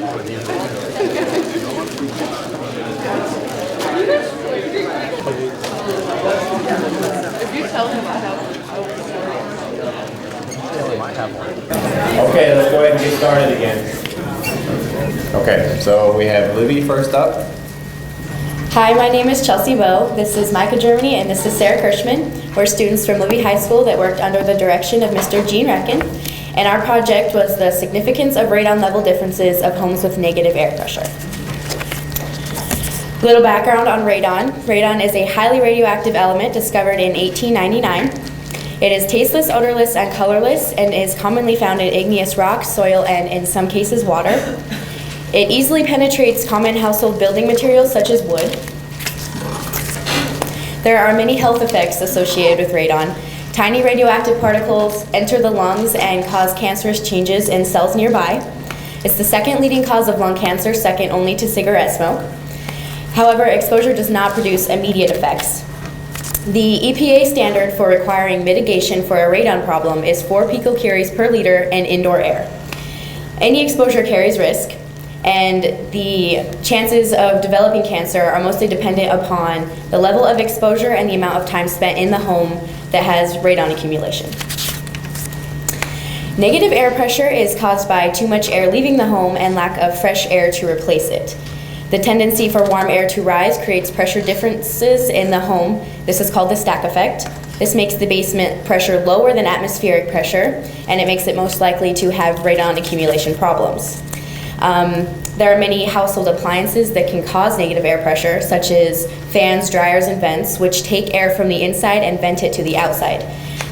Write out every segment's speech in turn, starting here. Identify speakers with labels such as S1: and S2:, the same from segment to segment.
S1: If you tell him I have
S2: Okay, let's go ahead and get started again. Okay, so we have Libby first up.
S3: Hi, my name is Chelsea Bowe. This is Micah Germany, and this is Sarah Kirschman. We're students from Libby High School that worked under the direction of Mr. Gene Recken, and our project was the significance of radon level differences of homes with negative air pressure. Little background on radon. Radon is a highly radioactive element discovered in 1899. It is tasteless, odorless, and colorless, and is commonly found in igneous rock, soil, and in some cases water. It easily penetrates common household building materials such as wood. There are many health effects associated with radon. Tiny radioactive particles enter the lungs and cause cancerous changes in cells nearby. It's the second leading cause of lung cancer, second only to cigarette smoke. However, exposure does not produce immediate effects. The EPA standard for requiring mitigation for a radon problem is 4 picocuries per liter in indoor air. Any exposure carries risk, and the chances of developing cancer are mostly dependent upon the level of exposure and the amount of time spent in the home that has radon accumulation. Negative air pressure is caused by too much air leaving the home and lack of fresh air to replace it. The tendency for warm air to rise creates pressure differences in the home. This is called the stack effect. This makes the basement pressure lower than atmospheric pressure, and it makes it most likely to have radon accumulation problems. There are many household appliances that can cause negative air pressure, such as fans, dryers, and vents, which take air from the inside and vent it to the outside.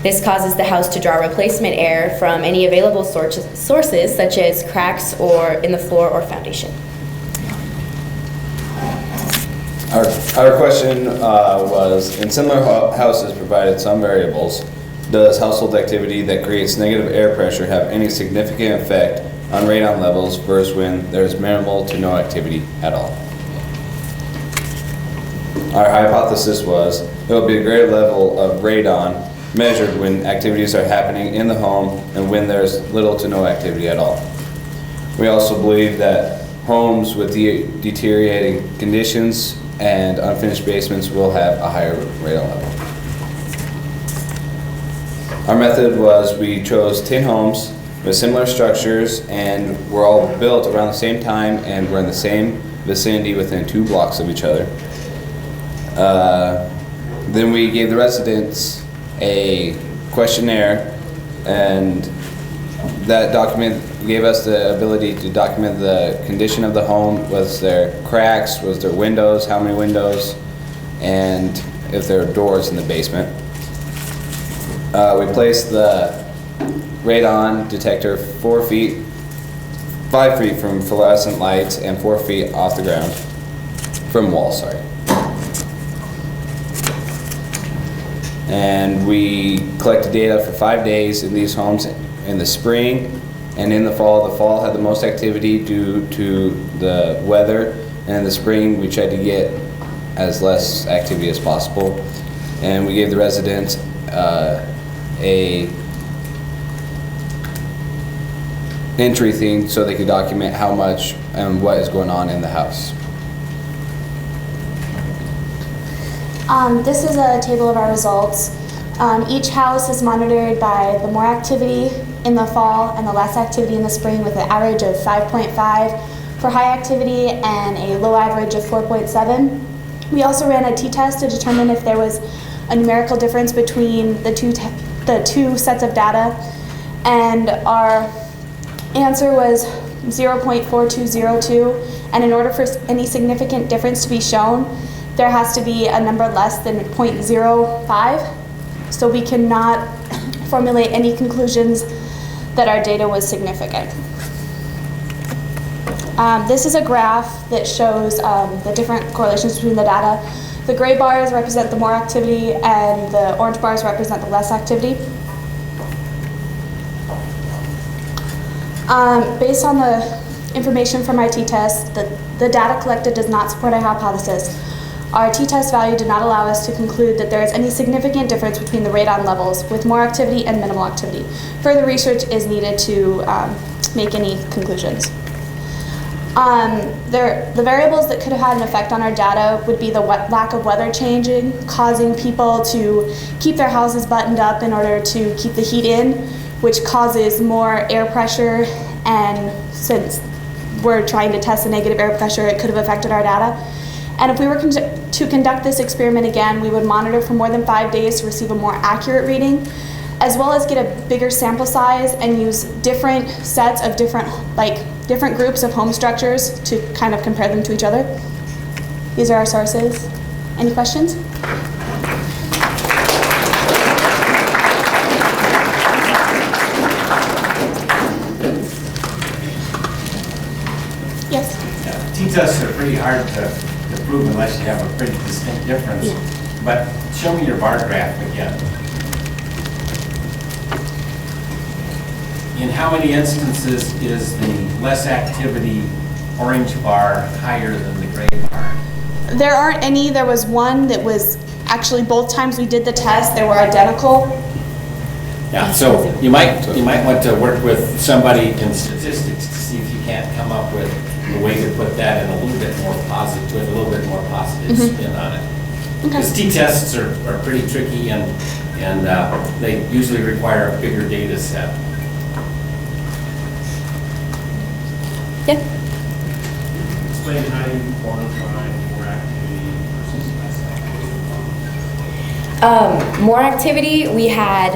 S3: This causes the house to draw replacement air from any available sources, such as cracks or in the floor or foundation.
S2: Our question was, in similar houses provided some variables, does household activity that creates negative air pressure have any significant effect on radon levels versus when there's minimal to no activity at all? Our hypothesis was there will be a greater level of radon measured when activities are happening in the home and when there's little to no activity at all. We also believe that homes with deteriorating conditions and unfinished basements will have a higher radon level. Our method was we chose 10 homes with similar structures, and we're all built around the same time, and we're in the same vicinity within 2 blocks of each other. Then we gave the residents a questionnaire, and that document gave us the ability to document the condition of the home. Was there cracks? Was there windows? How many windows? And if there are doors in the basement. We placed the radon detector 5 feet from fluorescent lights and 4 feet off the ground, from walls, sorry. And we collected data for 5 days in these homes in the spring and in the fall. The fall had the most activity due to the weather, and in the spring we tried to get as less activity as possible. And we gave the residents a entry thing so they could document how much and what is going on in the house.
S4: This is a table of our results. Each house is monitored by the more activity in the fall and the less activity in the spring, with an average of 5.5 for high activity and a low average of 4.7. We also ran a t-test to determine if there was a numerical difference between the two sets of data, and our answer was 0.4202, and in order for any significant difference to be shown, there has to be a number less than 0.05, so we cannot formulate any conclusions that our data was significant. This is a graph that shows the different correlations between the data. The gray bars represent the more activity, and the orange bars represent the less activity. Based on the information from our t-test, the data collected does not support our hypothesis. Our t-test value did not allow us to conclude that there is any significant difference between the radon levels with more activity and minimal activity. Further research is needed to make any conclusions. The variables that could have had an effect on our data would be the lack of weather changing, causing people to keep their houses buttoned up in order to keep the heat in, which causes more air pressure, and since we're trying to test the negative air pressure, it could have affected our data. And if we were to conduct this experiment again, we would monitor for more than 5 days to receive a more accurate reading, as well as get a bigger sample size and use different sets of different groups of home structures to kind of compare them to each other. These are our sources. Any questions? Yes?
S5: T-tests are pretty hard to prove unless you have a pretty distinct difference.
S4: Yeah.
S5: But show me your bar graph again. In how many instances is the less activity orange bar higher than the gray bar?
S4: There aren't any. There was one that was actually both times we did the test, they were identical.
S5: Yeah, so you might want to work with somebody in statistics to see if you can't come up with a way to put that in a little bit more positive, with a little bit more positive spin on it. Because t-tests are pretty tricky and they usually require a bigger data set.
S3: Yeah.
S6: Explain how you quantify more activity versus less activity.
S3: More activity, we had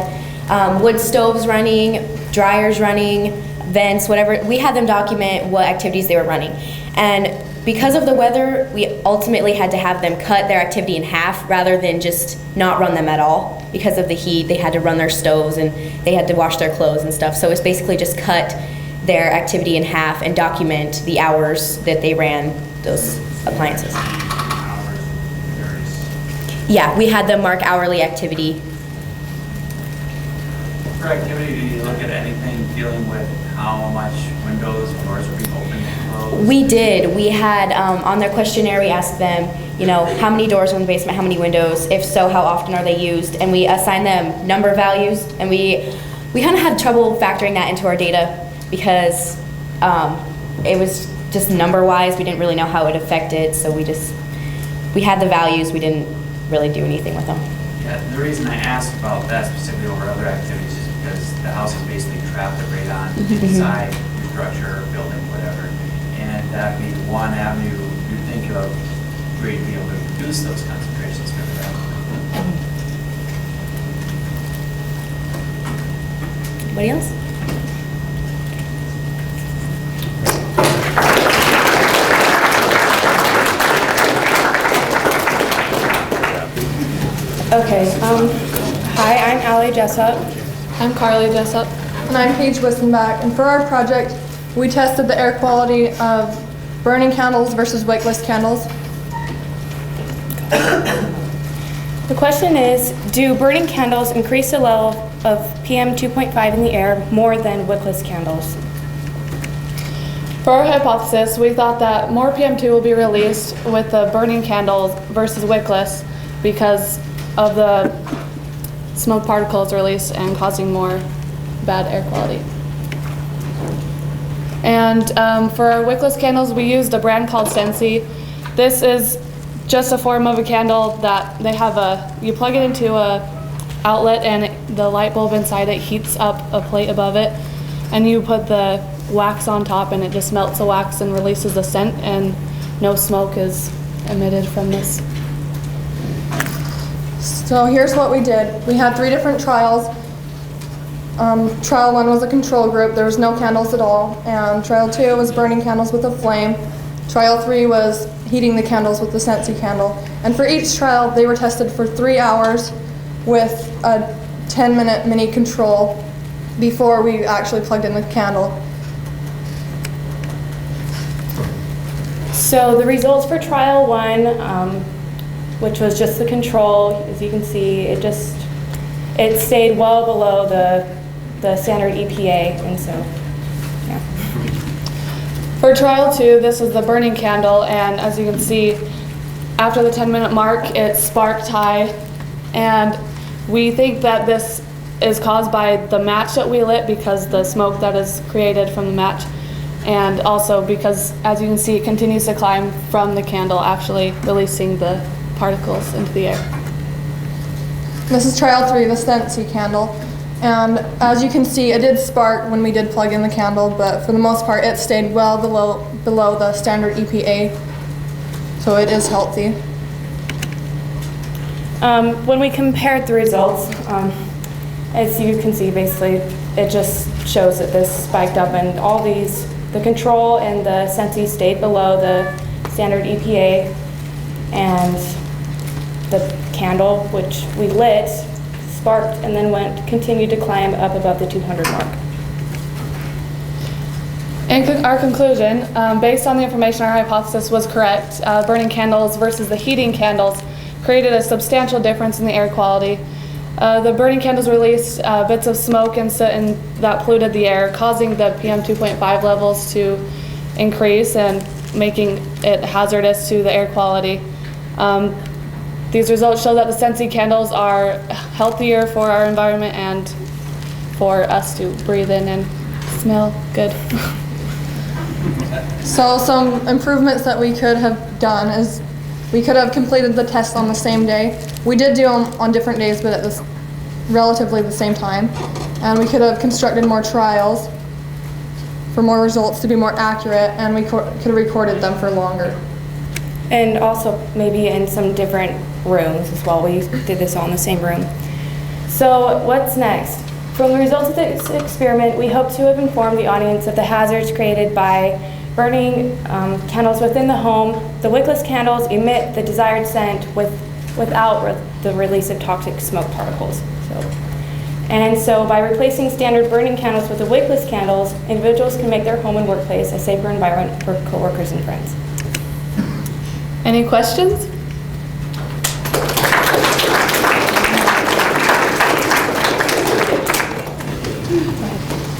S3: wood stoves running, dryers running, vents, whatever. We had them document what activities they were running. And because of the weather, we ultimately had to have them cut their activity in half rather than just not run them at all. Because of the heat, they had to run their stoves and they had to wash their clothes and stuff. So it's basically just cut their activity in half and document the hours that they ran those appliances.
S6: Hours varies.
S3: Yeah, we had them mark hourly activity.
S7: For activity, do you look at anything dealing with how much windows or doors are being opened and closed?
S3: We did. We had, on their questionnaire, we asked them, how many doors are in the basement, how many windows, if so, how often are they used, and we assigned them number values, and we kind of had trouble factoring that into our data because it was just number-wise. We didn't really know how it affected, so we had the values, we didn't really do anything with them.
S7: Yeah, the reason I asked about that specifically over other activities is because the house is basically trapped radon inside your structure, building, whatever. And that'd be one avenue you'd think of where you'd be able to reduce those concentrations for the
S3: Anybody else?
S1: Okay, hi, I'm Allie Jessup.
S8: I'm Carly Jessup. And I'm Paige Wissenbach. And for our project, we tested the air quality of burning candles versus wickless candles.
S1: The question is, do burning candles increase the level of PM 2.5 in the air more than wickless candles?
S8: For our hypothesis, we thought that more PM2 will be released with the burning candles versus wickless because of the smoke particles released and causing more bad air quality. And for our wickless candles, we used a brand called Sensi. This is just a form of a candle that they have you plug it into a outlet and the light bulb inside it heats up a plate above it, and you put the wax on top and it just melts the wax and releases the scent, and no smoke is emitted from this. So here's what we did. We had 3 different trials. Trial 1 was a control group. There was no candles at all. And trial 2 was burning candles with a flame. Trial 3 was heating the candles with the Sensi candle. And for each trial, they were tested for 3 hours with a 10-minute mini control before we actually plugged in the candle.
S1: So the results for trial 1, which was just the control, as you can see, it stayed well below the standard EPA, and so, yeah.
S8: For trial 2, this was the burning candle, and as you can see, after the 10-minute mark, it sparked high, and we think that this is caused by the match that we lit because the smoke that is created from the match And also because, as you can see, it continues to climb from the candle, actually releasing the particles into the air.
S9: This is trial 3, the Sentinel candle. And as you can see, it did spark when we did plug in the candle, but for the most part, it stayed well below the standard EPA. So it is healthy.
S1: When we compared the results, as you can see, basically, it just shows that this spiked up, and all these, the control and the Sensi stayed below the standard EPA, and the candle, which we lit, sparked and then continued to climb up above the 200 mark.
S8: In our conclusion, based on the information, our hypothesis was correct. Burning candles versus the heating candles created a substantial difference in the air quality. The burning candles released bits of smoke and soot that polluted the air, causing the PM 2.5 levels to increase and making it hazardous to the air quality. These results show that the Sensi candles are healthier for our environment and for us to breathe in and smell good.
S9: So some improvements that we could have done is we could have completed the test on the same day. We did do them on different days, but at this relatively the same time. And we could have constructed more trials for more results to be more accurate, and we could have recorded them for longer.
S1: And also maybe in some different rooms as well. We did this all in the same room. So what's next? From the results of this experiment, we hope to have informed the audience of the hazards created by burning candles within the home. The wickless candles emit the desired scent without the release of toxic smoke particles. So by replacing standard burning candles with the wickless candles, individuals can make their home and workplace a safer environment for coworkers and friends.
S8: Any questions?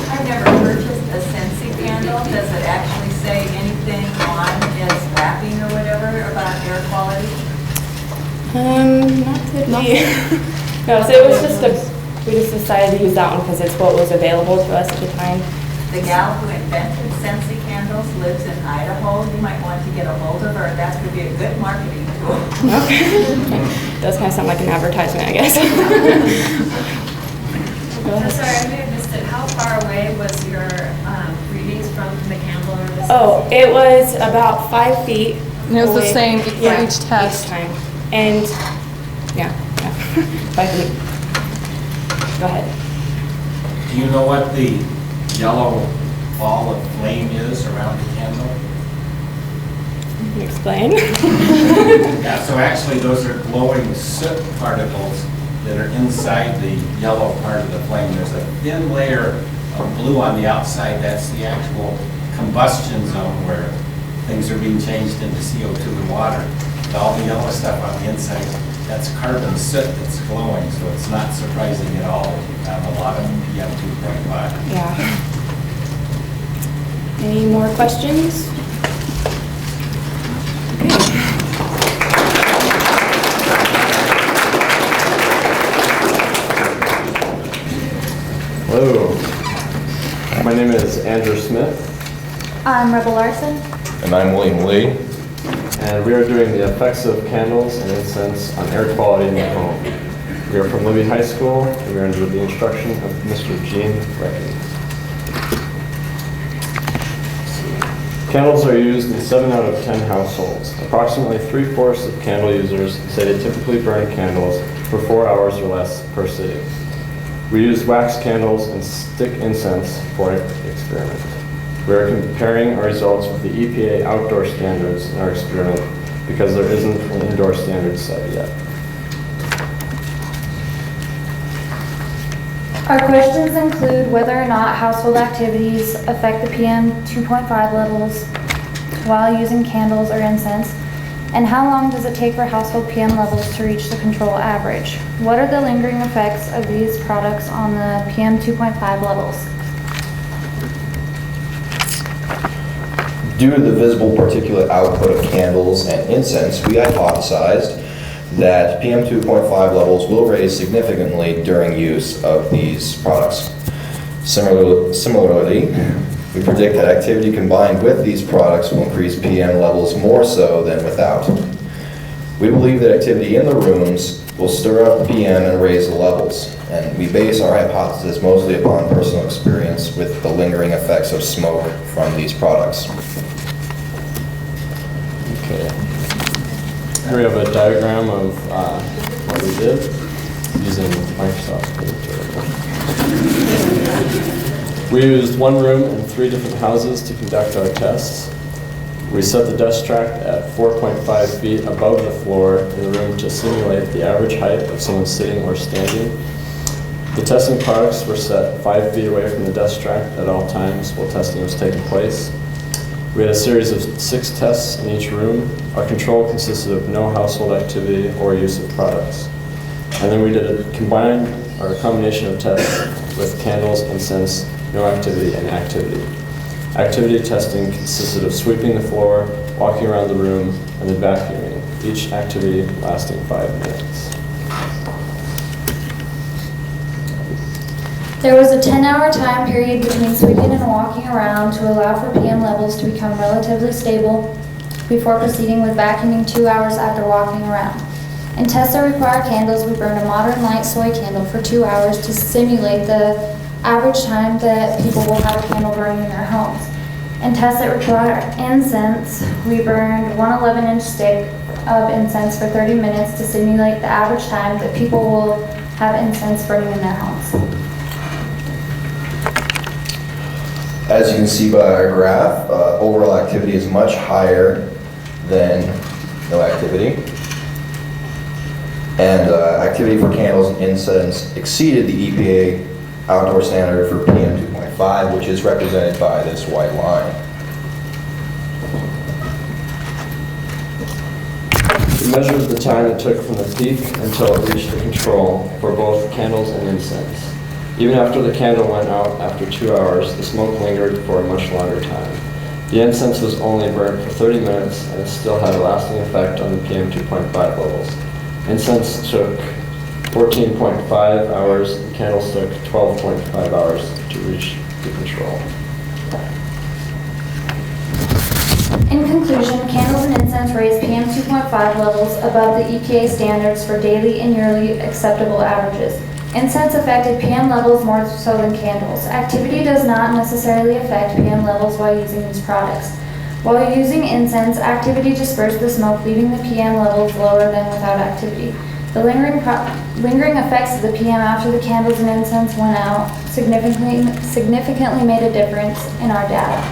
S10: I've never purchased a Sensi candle. Does it actually say anything on its wrapping or whatever about air quality?
S1: Not to be. No, so it was we just decided to use that one because it's what was available to us at the time.
S10: The gal who invented Sensi candles lives in Idaho. You might want to get a hold of her. That could be a good marketing tool.
S1: Okay. Does kind of sound like an advertisement, I guess. Go ahead.
S11: Sorry, I may have missed it. How far away was your readings from the candle or the
S1: Oh, it was about 5 feet.
S9: And it was the
S1: away.
S9: same for each test.
S1: Each time. And, yeah. 5 feet. Go ahead.
S5: Do you know what the yellow ball of flame is around the candle?
S1: Can you explain?
S5: Yeah, so actually those are glowing soot particles that are inside the yellow part of the flame. There's a thin layer of blue on the outside. That's the actual combustion zone where things are being changed into CO2 and water. And all the yellow stuff on the inside, that's carbon soot that's glowing, so it's not surprising at all that you have a lot of PM 2.5.
S1: Yeah. Any more questions?
S12: Hello, my name is Andrew Smith.
S4: I'm Rebel Larson.
S13: And I'm William Lee.
S12: And we are doing the effects of candles and incense on air quality in the home. We are from Libby High School, and we are under the instruction of Mr. Gene Reckey. Candles are used in 7 out of 10 households. Approximately 3/4 of candle users say they typically burn candles for 4 hours or less per sitting. We use wax candles and stick incense for an experiment. We are comparing our results with the EPA outdoor standards in our experiment because there isn't an indoor standard set yet.
S14: Our questions include whether or not household activities affect the PM 2.5 levels while using candles or incense, and how long does it take for household PM levels to reach the control average? What are the lingering effects of these products on the PM 2.5 levels?
S13: Due to the visible particulate output of candles and incense, we hypothesized that PM 2.5 levels will raise significantly during use of these products. Similarly, We predict that activity combined with these products will increase PM levels more so than without. We believe that activity in the rooms will stir up the PM and raise the levels, and we base our hypothesis mostly upon personal experience with the lingering effects of smoke from these products.
S12: Okay. Here we have a diagram of what we did using Microsoft Paint. We used one room and 3 different houses to conduct our tests. We set the dust track at 4.5 feet above the floor in the room to simulate the average height of someone sitting or standing. The testing products were set 5 feet away from the dust track at all times while testing was taking place. We had a series of 6 tests in each room. Our control consisted of no household activity or use of products. And then we did a combination of tests with candles, incense, no activity, and activity. Activity testing consisted of sweeping the floor, walking around the room, and then vacuuming, each activity lasting 5 minutes.
S14: There was a 10-hour time period between sweeping and walking around to allow for PM levels to become relatively stable before proceeding with vacuuming 2 hours after walking around. In tests that require candles, we burned a modern light soy candle for 2 hours to simulate the average time that people will have a candle burning in their homes. In tests that require incense, we burned one 11-inch stick of incense for 30 minutes to simulate the average time that people will have incense burning in their homes.
S13: As you can see by our graph, overall activity is much higher than no activity. And activity for candles and incense exceeded the EPA outdoor standard for PM 2.5, which is represented by this white line.
S12: We measured the time it took from the peak until it reached the control for both candles and incense. Even after the candle went out after 2 hours, the smoke lingered for a much longer time. The incense was only burnt for 30 minutes and it still had a lasting effect on the PM 2.5 levels. Incense took 14.5 hours, and candles took 12.5 hours to reach the control.
S14: In conclusion, candles and incense raise PM 2.5 levels above the EPA standards for daily and yearly acceptable averages. Incense affected PM levels more so than candles. Activity does not necessarily affect PM levels while using these products. While using incense, activity dispersed the smoke, leaving the PM levels lower than without activity. The lingering effects of the PM after the candles and incense went out significantly made a difference in our data.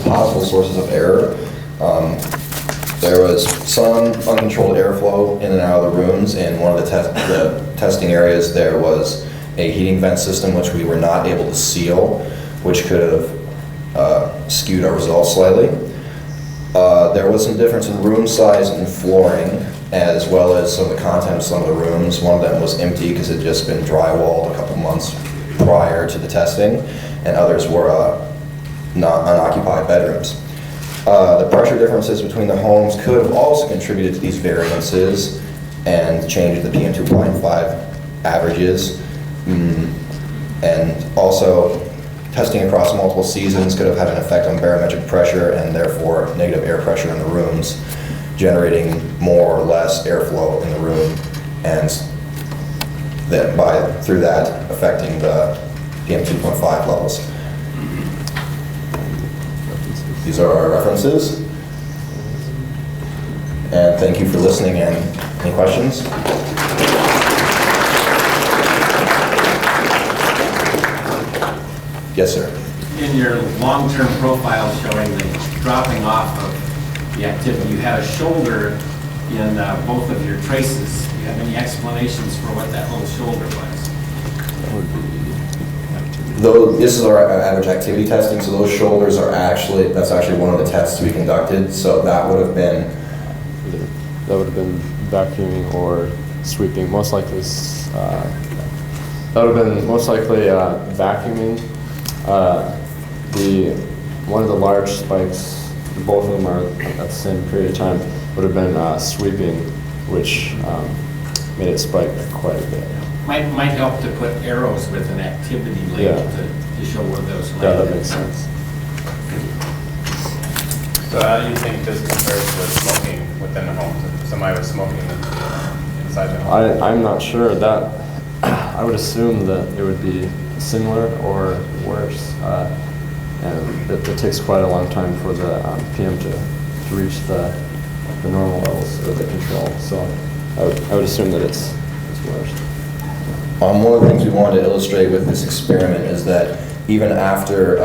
S13: Possible sources of error. There was some uncontrolled airflow in and out of the rooms. In one of the testing areas, there was a heating vent system which we were not able to seal, which could have skewed our results slightly. There was some difference in room size and flooring, as well as some of the contents of some of the rooms. One of them was empty because it had just been drywalled a couple months prior to the testing, and others were unoccupied bedrooms. The pressure differences between the homes could have also contributed to these variances and changed the PM 2.5 averages. And also, testing across multiple seasons could have had an effect on barometric pressure and therefore negative air pressure in the rooms, generating more or less airflow in the room, and then through that affecting the PM 2.5 levels. These are our references. And thank you for listening. And any questions? Yes, sir.
S5: In your long-term profile showing the dropping off of the activity, you had a shoulder in both of your traces. Do you have any explanations for what that little shoulder was?
S13: This is our average activity testing, so those shoulders are that's actually one of the tests we conducted, so that would have been
S12: vacuuming or sweeping, most likely that would have been most likely vacuuming. One of the large spikes, both of them are at the same period of time, would have been sweeping, which made it spike quite a bit.
S5: Might help to put arrows with an activity label to show where those land.
S12: Yeah, that makes sense.
S15: So how do you think this compares with smoking within the home? If somebody was smoking inside the home?
S12: I'm not sure. That I would assume that it would be similar or worse. And it takes quite a long time for the PM to reach the normal levels or the control. So I would assume that it's worse.
S13: One of the things we wanted to illustrate with this experiment is that even after,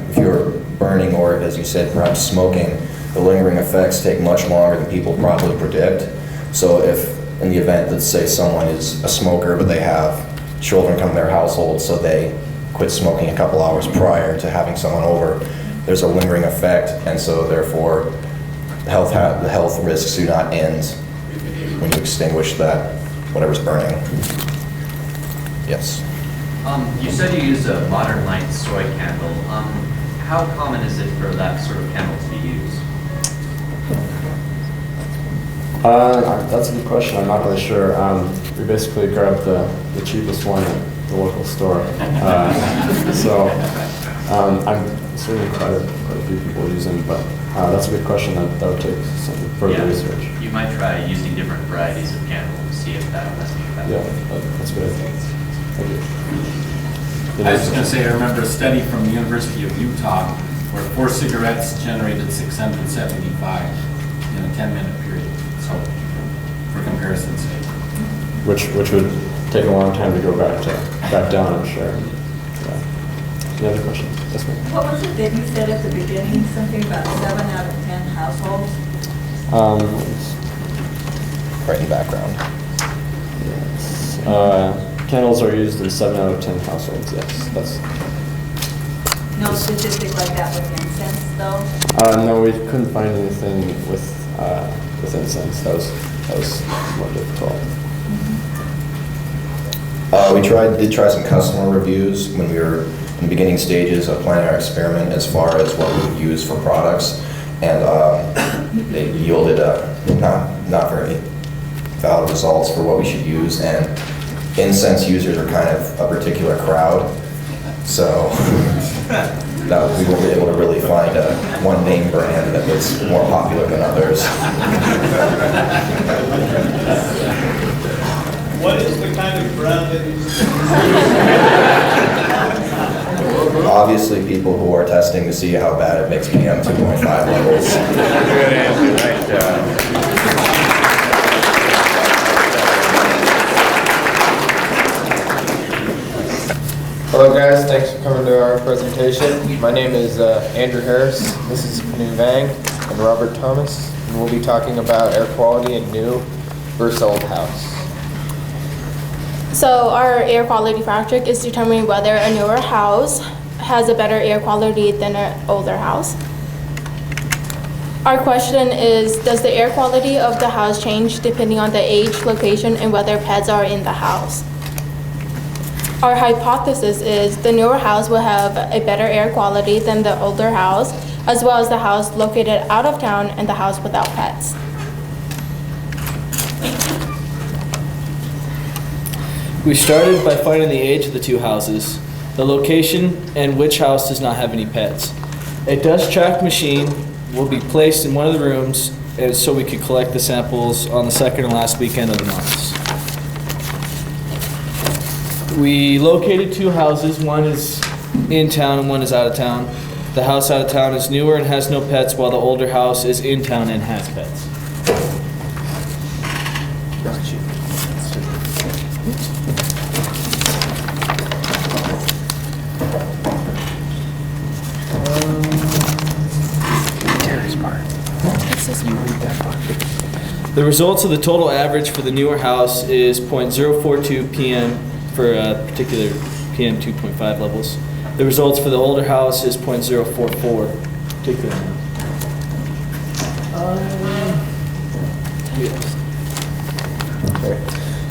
S13: if you're burning or, as you said, perhaps smoking, the lingering effects take much longer than people probably predict. So if, in the event that, say, someone is a smoker, but they have children come to their household, so they quit smoking a couple hours prior to having someone over, there's a lingering effect, and so therefore the health risks do not end when you extinguish that, whatever's burning. Yes.
S7: You said you used a modern light soy candle. How common is it for that sort of candle to be used?
S12: That's a good question. I'm not really sure. We basically grabbed the cheapest one at the local store. So I'm assuming quite a few people use them, but that's a good question. That would take some further research.
S7: You might try using different varieties of candles to see if that has any effect.
S12: Yeah, that's good. Thank you.
S5: I was going to say, I remember a study from the University of Utah where 4 cigarettes generated 675 in a 10-minute period. So, for comparison's sake.
S12: Which would take a long time to go back down, I'm sure. Yeah. Any other questions? Yes, ma'am.
S10: What was it that you said at the beginning, something about 7 out of 10 households?
S13: Right in the background.
S12: Yes. Candles are used in 7 out of 10 households, yes. That's.
S10: No statistic like that with incense, though?
S12: No, we couldn't find anything with incense. That was more difficult.
S13: We did try some customer reviews when we were in the beginning stages of planning our experiment as far as what we would use for products, and they yielded not very valid results for what we should use, and incense users are kind of a particular crowd, so that we weren't able to really find one name brand that was more popular than others.
S6: What is the kind of brand that you
S13: Obviously, people who are testing to see how bad it makes PM 2.5 levels.
S15: Good answer, nice job.
S16: Hello guys, thanks for coming to our presentation. My name is Andrew Harris, this is Kanu Vang and Robert Thomas, and we'll be talking about air quality in new versus old house.
S1: So our air quality factor is determining whether a newer house has a better air quality than an older house. Our question is, does the air quality of the house change depending on the age, location, and whether pets are in the house? Our hypothesis is the newer house will have a better air quality than the older house, as well as the house located out of town and the house without pets.
S17: We started by finding the age of the two houses, the location, and which house does not have any pets. A dust track machine will be placed in one of the rooms so we could collect the samples on the second and last weekend of the month. We located two houses, one is in town and one is out of town. The house out of town is newer and has no pets, while the older house is in town and has pets. The results of the total average for the newer house is 0.042 PM for a particular PM 2.5 levels. The results for the older house is 0.044 particular.
S16: Okay.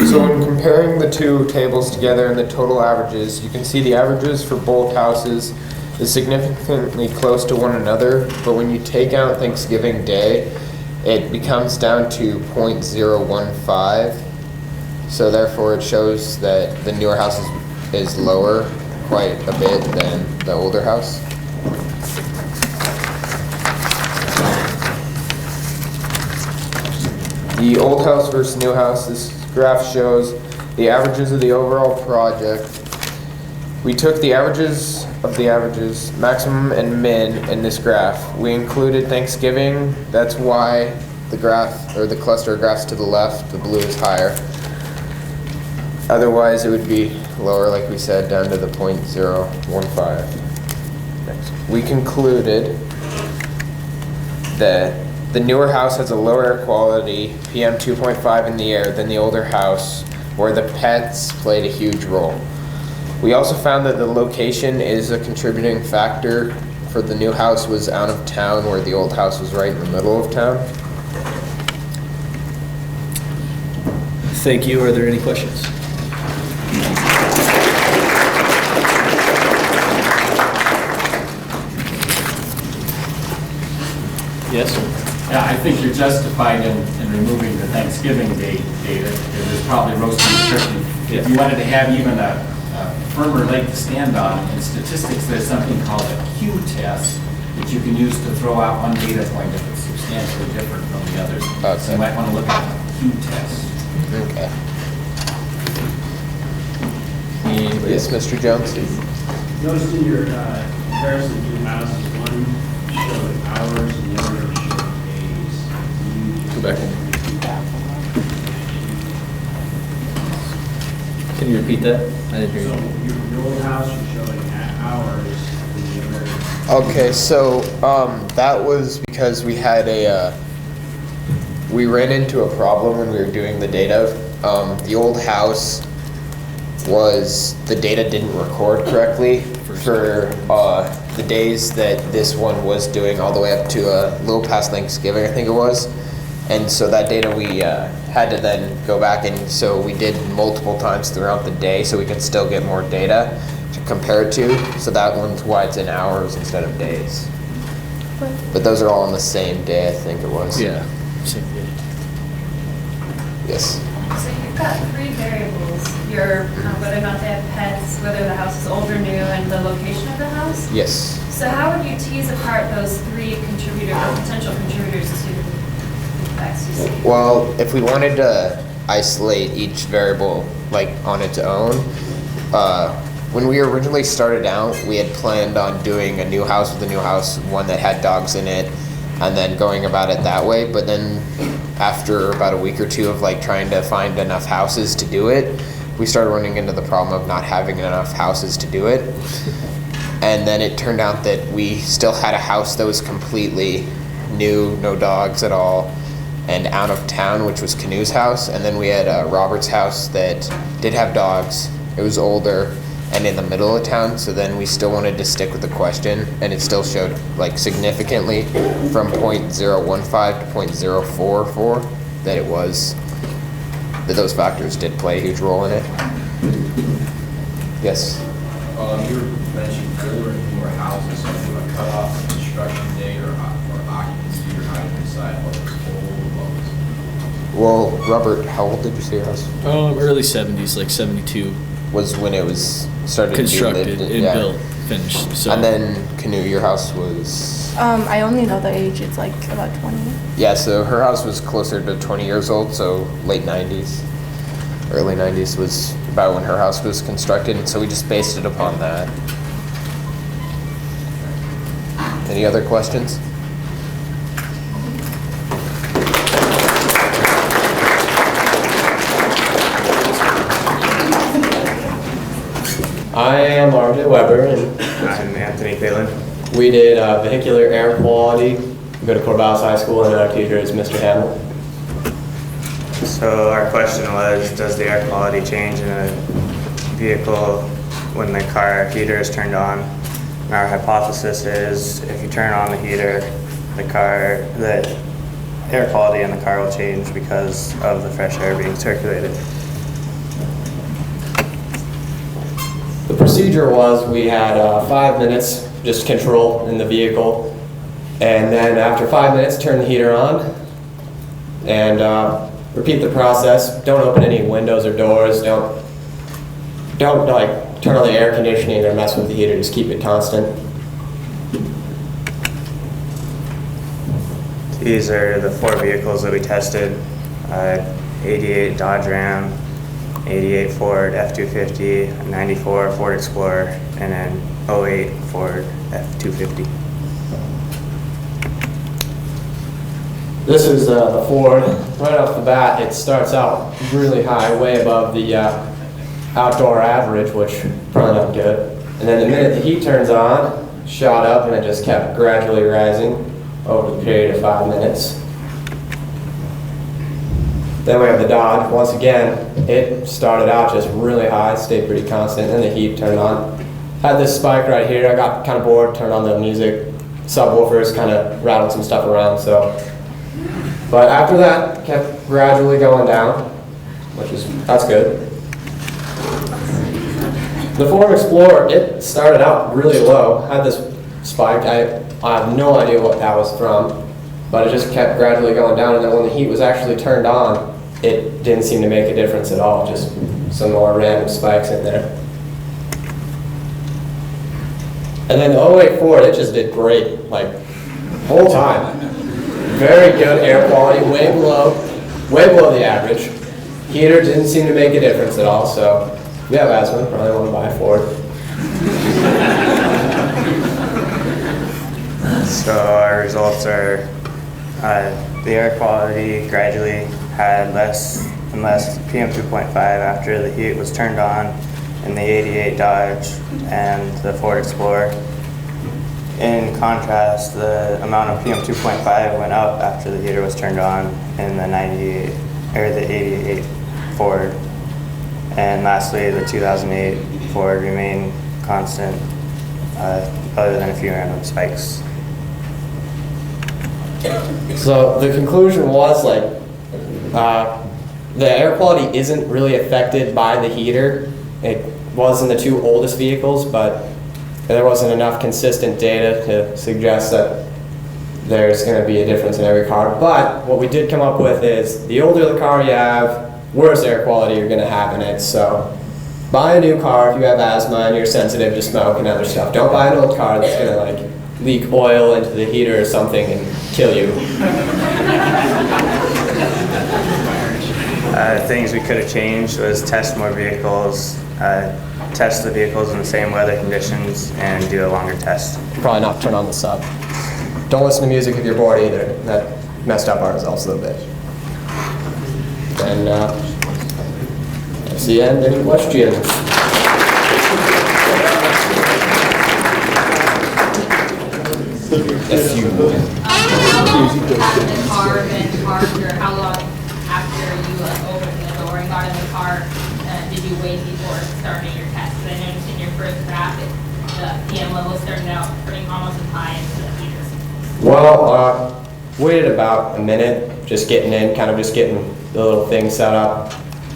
S16: So when comparing the two tables together and the total averages, you can see the averages for both houses is significantly close to one another, but when you take out Thanksgiving Day, it becomes down to 0.015. So therefore it shows that the newer house is lower quite a bit than the older house. The old house versus new house, this graph shows the averages of the overall project. We took the averages of the averages, maximum and min, in this graph. We included Thanksgiving. That's why the graph, or the cluster of graphs to the left, the blue is higher. Otherwise, it would be lower, like we said, down to the 0.015. Next. We concluded that the newer house has a lower air quality, PM 2.5 in the air, than the older house, where the pets played a huge role. We also found that the location is a contributing factor. For the new house was out of town, where the old house was right in the middle of town.
S17: Thank you. Are there any questions? Yes, sir.
S5: Yeah, I think you're justified in removing the Thanksgiving data, because there's probably roasting and turkey. If you wanted to have even a firmer leg to stand on, in statistics, there's something called a Q test, which you can use to throw out one data point if it's substantially different from the others.
S16: Okay.
S5: So you might want to look at a Q test.
S16: Okay. Yes, Mr. Jones?
S6: Notice in your comparison of two houses, one showed hours and the other showed days.
S17: Go back. Can you repeat that? I didn't hear
S6: So
S17: you.
S6: your old house, you're showing hours and the other.
S16: Okay, so that was because we had we ran into a problem when we were doing the data. The old house the data didn't record correctly for the days that this one was doing, all the way up to a little past Thanksgiving, I think it was. And so that data we had to then go back, and so we did multiple times throughout the day so we could still get more data to compare it to. So that one's why it's in hours instead of days. But those are all on the same day, I think it was.
S17: Yeah, same day.
S16: Yes.
S11: So you've got three variables. Your whether or not they have pets, whether the house is old or new, and the location of the house.
S16: Yes.
S11: So how would you tease apart those three contributors or potential contributors to the effects you see?
S16: Well, if we wanted to isolate each variable like on its own, when we originally started out, we had planned on doing a new house with a new house, one that had dogs in it, and then going about it that way. But then after about a week or two of like trying to find enough houses to do it, we started running into the problem of not having enough houses to do it. And then it turned out that we still had a house that was completely new, no dogs at all, and out of town, which was Canoe's house. And then we had Robert's house that did have dogs. It was older and in the middle of town, so then we still wanted to stick with the question, and it still showed like significantly from 0.015 to 0.044 that it was, that those factors did play a huge role in it. Yes?
S18: You mentioned older and newer houses, so do a cutoff construction date or occupancy, or how do you decide what was old, what was?
S16: Well, Robert, how old did you say your house?
S17: Early 70s, like 72.
S16: Was when it was started
S17: Constructed
S16: to be lived in,
S17: and
S16: yeah.
S17: built, finished. So.
S16: And then Canoe, your house was?
S9: I only know the age. It's like about 20.
S16: Yeah, so her house was closer to 20 years old, so late 90s. Early 90s was about when her house was constructed, and so we just based it upon that. Any other questions?
S19: I am RJ Weber, and I'm Anthony Phelan. We did vehicular air quality. We go to Corvallis High School, and our teacher is Mr. Hamill.
S20: So our question was, does the air quality change in a vehicle when the car heater is turned on? And our hypothesis is, if you turn on the heater, the air quality in the car will change because of the fresh air being circulated.
S19: The procedure was we had 5 minutes just control in the vehicle, and then after 5 minutes turn the heater on, and Repeat the process. Don't open any windows or doors. Don't like turn on the air conditioning or mess with the heater. Just keep it constant.
S20: These are the 4 vehicles that we tested. 88 Dodge Ram, 88 Ford F-250, 94 Ford Explorer, and then 08 Ford F-250.
S19: This is the Ford. Right off the bat, it starts out really high, way above the outdoor average, which probably not good. And then the minute the heat turns on, shot up, and it just kept gradually rising over the period of 5 minutes. Then we have the Dodge. Once again, it started out just really high, stayed pretty constant, and then the heat turned on. Had this spike right here. I got kind of bored, turned on the music, subwoofers, kind of rattled some stuff around. But after that, kept gradually going down, that's good. The Ford Explorer, it started out really low, had this spike. I have no idea what that was from, but it just kept gradually going down, and then when the heat was actually turned on, it didn't seem to make a difference at all, just some more random spikes in there. And then the 08 Ford, it just did great, like, whole time. Very good air quality, way below the average. Heater didn't seem to make a difference at all, so if you have asthma, probably want to buy a Ford.
S20: So our results are the air quality gradually had less and less PM 2.5 after the heat was turned on in the 88 Dodge and the Ford Explorer. In contrast, the amount of PM 2.5 went up after the heater was turned on in the 88 Ford. And lastly, the 2008 Ford remained constant, other than a few random spikes.
S19: So the conclusion was the air quality isn't really affected by the heater. It was in the 2 oldest vehicles, but there wasn't enough consistent data to suggest that there's going to be a difference in every car. But what we did come up with is the older the car you have, worse air quality you're going to have in it. So buy a new car if you have asthma and you're sensitive to smoke and other stuff. Don't buy an old car that's going to leak oil into the heater or something and kill you.
S20: Things we could have changed was test more vehicles, test the vehicles in the same weather conditions, and do a longer test.
S19: Probably not turn on the sub. Don't listen to music if you're bored either. That messed up our results a little bit. And that's the end. Any questions?
S21: If you having the car been parked, or how long after you opened the door and got in the car did you wait before starting your test? Because I noticed in your first graph the PM level started out pretty almost as high as the heaters.
S19: Well, waited about a minute, just getting in, kind of just getting the little thing set up,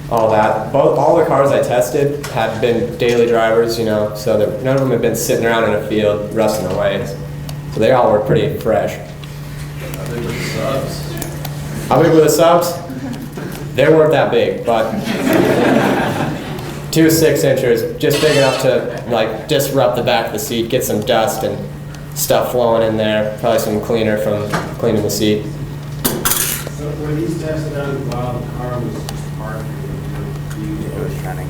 S19: all that. All the cars I tested had been daily drivers, so none of them had been sitting around in a field rusting away. So they all were pretty fresh.
S15: How big were the subs?
S19: How big were the subs? They weren't that big, but 2 6-inchers, just big enough to disrupt the back of the seat, get some dust and stuff flowing in there, probably some cleaner from cleaning the seat.
S6: So were these tests done while the car was parked?
S20: It was running.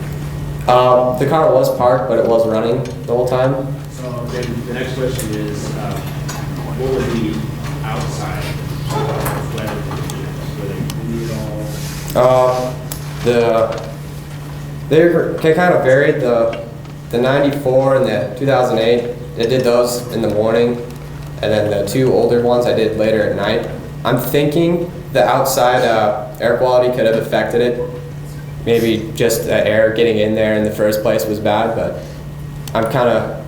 S19: The car was parked, but it was running the whole time.
S6: So then the next question is, what were the outside weather conditions? Were they windy at all?
S19: They kind of varied. The 94 and the 2008, I did those in the morning, and then the 2 older ones I did later at night. I'm thinking the outside air quality could have affected it. Maybe just the air getting in there in the first place was bad, but I'm kind of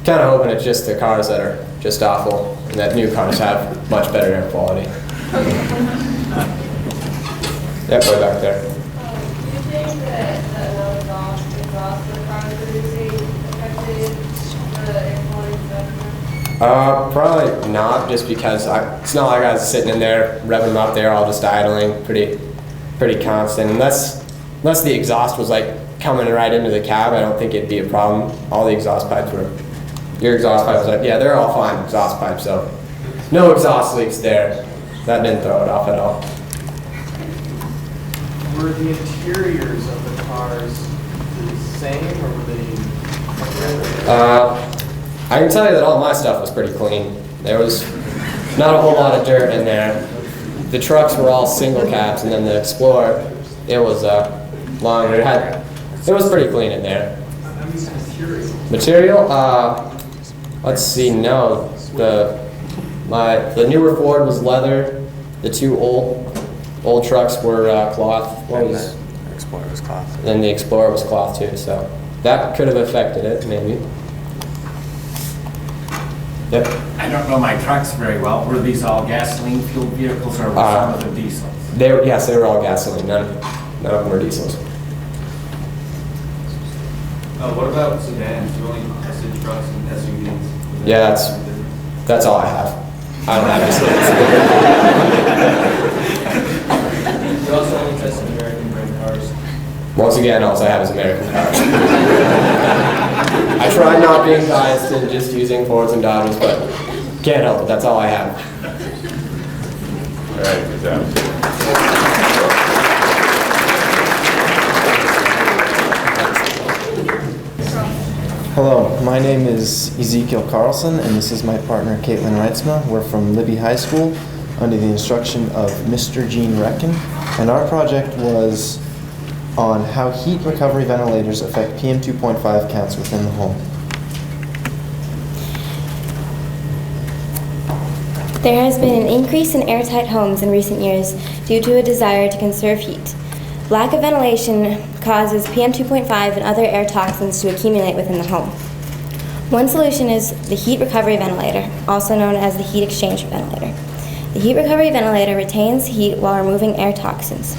S19: hoping it's just the cars that are just awful, and that new cars have much better air quality. Yep, right back there.
S21: Do you think that the exhaust for the cars producing affected the air quality?
S19: Probably not, just because it's not like I was sitting in there revving them up. They're all just idling pretty pretty constant. Unless the exhaust was like coming right into the cab, I don't think it'd be a problem. All the exhaust pipes were, your exhaust pipe was like, yeah, they're all fine exhaust pipes, so no exhaust leaks there. That didn't throw it off at all.
S15: Were the interiors of the cars the same, or were they?
S19: I can tell you that all my stuff was pretty clean. There was not a whole lot of dirt in there. The trucks were all single cabs, and then the Explorer, it was longer. It was pretty clean in there. Material? Let's see. No, the newer Ford was leather. The two old trucks were cloth. What was?
S20: The Explorer was cloth.
S19: Then the Explorer was cloth too. So that could have affected it, maybe. Yep.
S5: I don't know my trucks very well. Were these all gasoline fueled vehicles or were some of them diesels?
S19: Yes, they were all gasoline. None of them were diesels.
S18: What about sedans? Do you only tested trucks and SUVs?
S19: Yeah, that's all I have. I don't have any.
S18: You also only tested American brand cars?
S19: Once again, all I have is American cars. I try not being biased and just using Fords and Dodges, but can't help it. That's all I have.
S15: All right, good job.
S16: Hello, my name is Ezekiel Carlson, and this is my partner Caitlin Reitzma. We're from Libby High School under the instruction of Mr. Gene Recken, and our project was on how heat recovery ventilators affect PM 2.5 counts within the home.
S3: There has been an increase in airtight homes in recent years due to a desire to conserve heat. Lack of ventilation causes PM 2.5 and other air toxins to accumulate within the home. One solution is the heat recovery ventilator, also known as the heat exchange ventilator. The heat recovery ventilator retains heat while removing air toxins.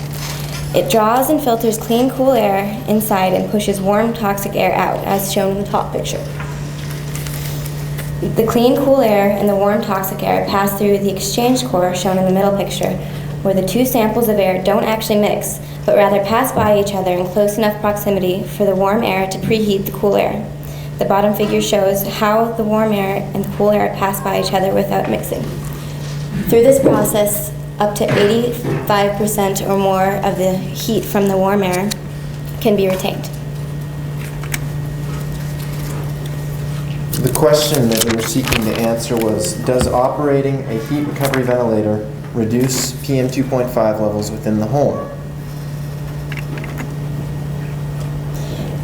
S3: It draws and filters clean, cool air inside and pushes warm, toxic air out, as shown in the top picture. The clean, cool air and the warm, toxic air pass through the exchange core, shown in the middle picture, where the two samples of air don't actually mix, but rather pass by each other in close enough proximity for the warm air to preheat the cool air. The bottom figure shows how the warm air and the cool air pass by each other without mixing. Through this process, up to 85% or more of the heat from the warm air can be retained.
S16: The question that we were seeking to answer was, does operating a heat recovery ventilator reduce PM 2.5 levels within the home?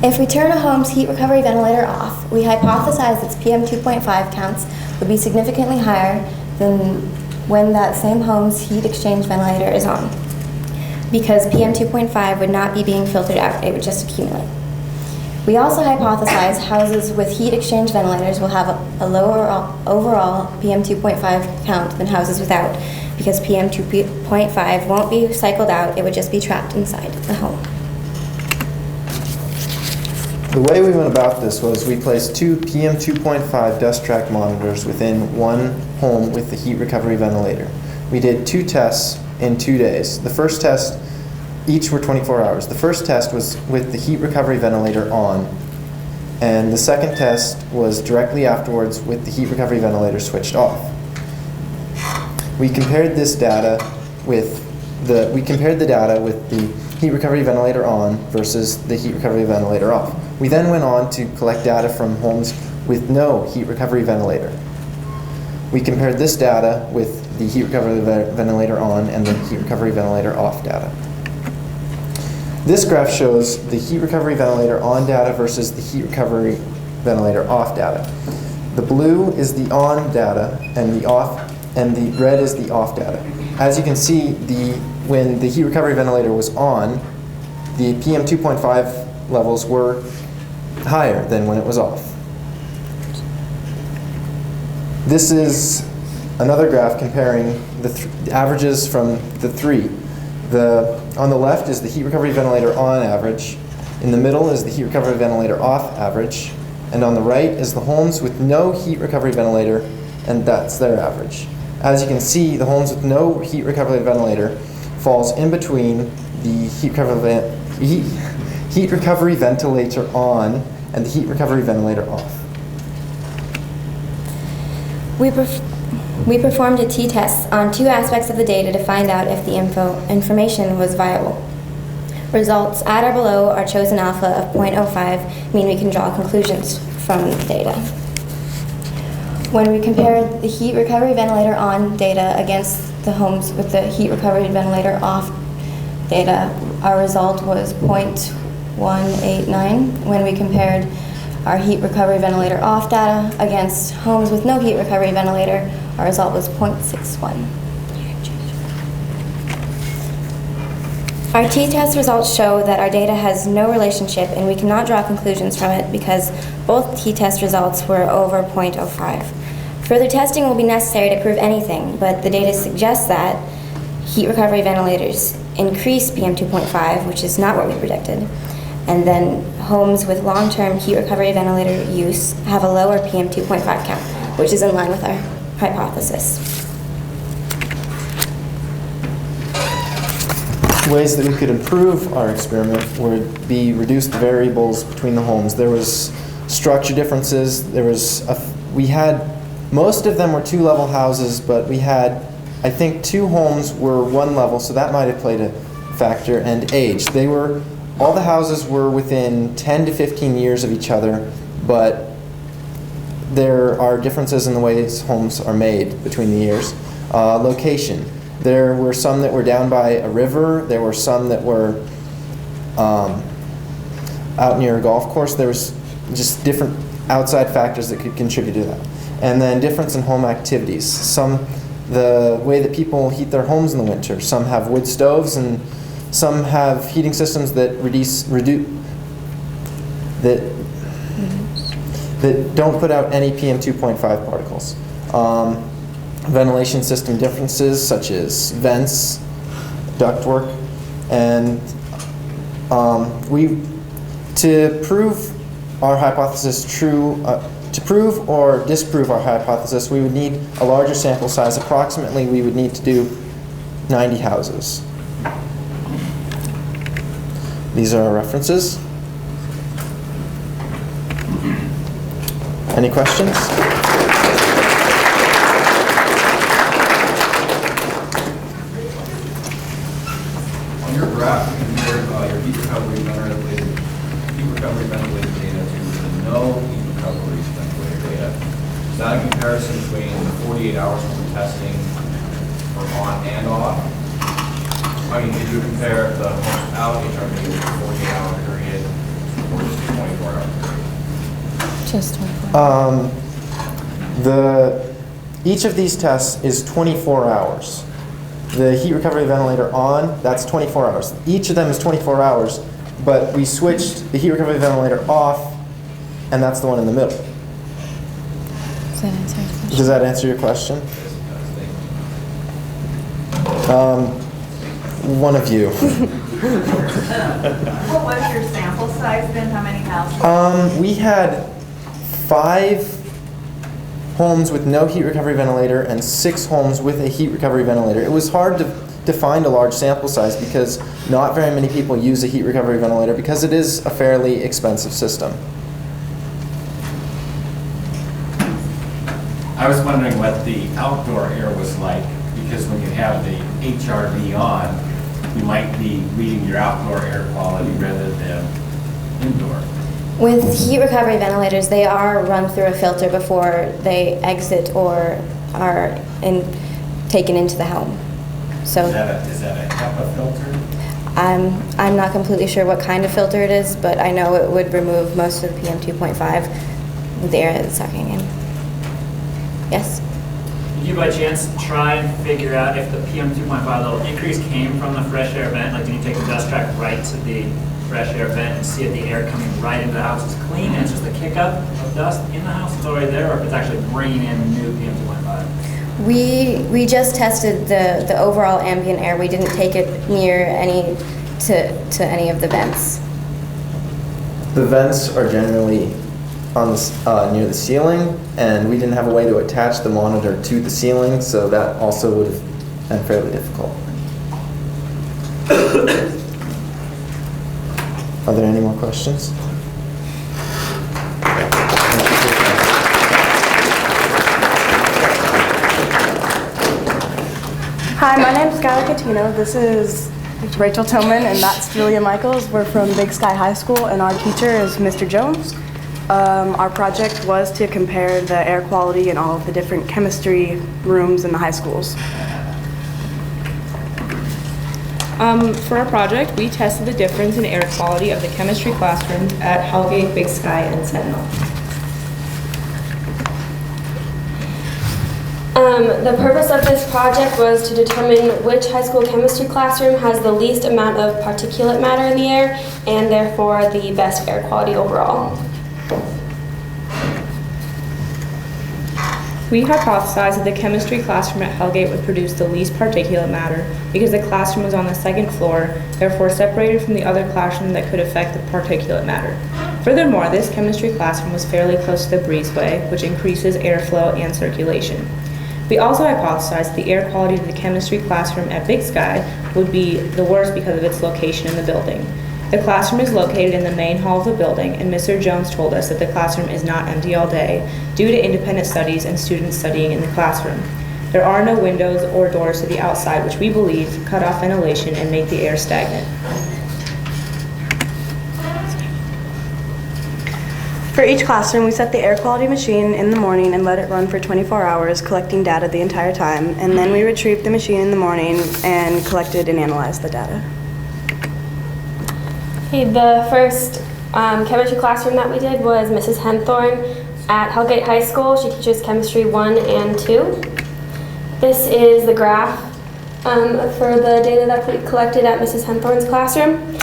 S3: If we turn a home's heat recovery ventilator off, we hypothesize its PM 2.5 counts would be significantly higher than when that same home's heat exchange ventilator is on, because PM 2.5 would not be being filtered out, it would just accumulate. We also hypothesize houses with heat exchange ventilators will have a lower overall PM 2.5 count than houses without, because PM 2.5 won't be cycled out, it would just be trapped inside the home.
S16: The way we went about this was we placed two PM 2.5 dust track monitors within one home with the heat recovery ventilator. We did 2 tests in 2 days. The first test, each were 24 hours. The first test was with the heat recovery ventilator on, and the second test was directly afterwards with the heat recovery ventilator switched off. We compared this data with the heat recovery ventilator on versus the heat recovery ventilator off. We then went on to collect data from homes with no heat recovery ventilator. We compared this data with the heat recovery ventilator on and the heat recovery ventilator off data. This graph shows the heat recovery ventilator on data versus the heat recovery ventilator off data. The blue is the on data and the red is the off data. As you can see, when the heat recovery ventilator was on, the PM 2.5 levels were higher than when it was off. This is another graph comparing the averages from the three. On the left is the heat recovery ventilator on average, in the middle is the heat recovery ventilator off average, and on the right is the homes with no heat recovery ventilator, and that's their average. As you can see, the homes with no heat recovery ventilator
S2: falls in between the heat recovery ventilator on and the heat recovery ventilator off.
S3: We performed a t-test on 2 aspects of the data to find out if the information was viable. Results at or below our chosen alpha of 0.05 mean we can draw conclusions from the data. When we compared the heat recovery ventilator on data against the homes with the heat recovery ventilator off data, our result was 0.189. When we compared our heat recovery ventilator off data against homes with no heat recovery ventilator, our result was 0.61. Our t-test results show that our data has no relationship and we cannot draw conclusions from it because both t-test results were over 0.05. Further testing will be necessary to prove anything, but the data suggests that heat recovery ventilators increase PM 2.5, which is not what we predicted, and then homes with long-term heat recovery ventilator use have a lower PM 2.5 count, which is in line with our hypothesis.
S2: Ways that we could improve our experiment would be reduced variables between the homes. There was structure differences. Most of them were 2-level houses, but we had, I think 2 homes were 1 level, so that might have played a factor, and age. All the houses were within 10 to 15 years of each other, but there are differences in the ways homes are made between the years. Location. There were some that were down by a river. There were some that were out near a golf course. There was just different outside factors that could contribute to that. And then difference in home activities. The way that people heat their homes in the winter. Some have wood stoves and some have heating systems that that don't put out any PM 2.5 particles. Ventilation system differences such as vents, ductwork, and to prove our hypothesis true, to prove or disprove our hypothesis, we would need a larger sample size. Approximately, we would need to do 90 houses. These are our references. Any questions?
S18: On your graph, you compared your heat recovery ventilated data to the no heat recovery ventilated data. Is that a comparison between the 48 hours from testing for on and off? I mean, did you compare the homes without HRV with the 48-hour period or just the 24-hour period?
S3: Just 24.
S2: Each of these tests is 24 hours. The heat recovery ventilator on, that's 24 hours. Each of them is 24 hours, but we switched the heat recovery ventilator off, and that's the one in the middle. Does that answer your question? One of you.
S10: What was your sample size then? How many houses?
S2: We had 5 homes with no heat recovery ventilator and 6 homes with a heat recovery ventilator. It was hard to find a large sample size because not very many people use a heat recovery ventilator because it is a fairly expensive system.
S5: I was wondering what the outdoor air was like, because when you have the HRV on, you might be reading your outdoor air quality rather than indoor.
S3: With heat recovery ventilators, they are run through a filter before they exit or are taken into the home. So
S5: is that a HEPA filter?
S3: I'm not completely sure what kind of filter it is, but I know it would remove most of the PM 2.5 with the air that it's sucking in. Yes?
S22: Did you by chance try and figure out if the PM 2.5 level increase came from the fresh air vent? Like, did you take the dust track right to the fresh air vent and see if the air coming right into the house is clean and it's just a kick up of dust in the house that's already there, or if it's actually bringing in new PM 2.5?
S3: We just tested the overall ambient air. We didn't take it near any to any of the vents.
S2: The vents are generally on the, near the ceiling, and we didn't have a way to attach the monitor to the ceiling, so that also would have been fairly difficult. Are there any more questions?
S4: Hi, my name is Skylar Catino. This is Rachel Tillman, and that's Julia Michaels. We're from Big Sky High School, and our teacher is Mr. Jones. Our project was to compare the air quality in all of the different chemistry rooms in the high schools.
S1: For our project, we tested the difference in air quality of the chemistry classroom at Hellgate, Big Sky, and Sentinel.
S8: The purpose of this project was to determine which high school chemistry classroom has the least amount of particulate matter in the air and therefore the best air quality overall.
S1: We hypothesized that the chemistry classroom at Hellgate would produce the least particulate matter because the classroom was on the second floor, therefore separated from the other classroom that could affect the particulate matter. Furthermore, this chemistry classroom was fairly close to the breezeway, which increases airflow and circulation. We also hypothesized the air quality of the chemistry classroom at Big Sky would be the worst because of its location in the building. The classroom is located in the main hall of the building, and Mr. Jones told us that the classroom is not empty all day due to independent studies and students studying in the classroom. There are no windows or doors to the outside, which we believe cut off ventilation and make the air stagnant.
S4: For each classroom, we set the air quality machine in the morning and let it run for 24 hours, collecting data the entire time, and then we retrieved the machine in the morning and collected and analyzed the data.
S8: Okay, the first chemistry classroom that we did was Mrs. Henthorne at Hellgate High School. She teaches chemistry 1 and 2. This is the graph for the data that we collected at Mrs. Henthorne's classroom.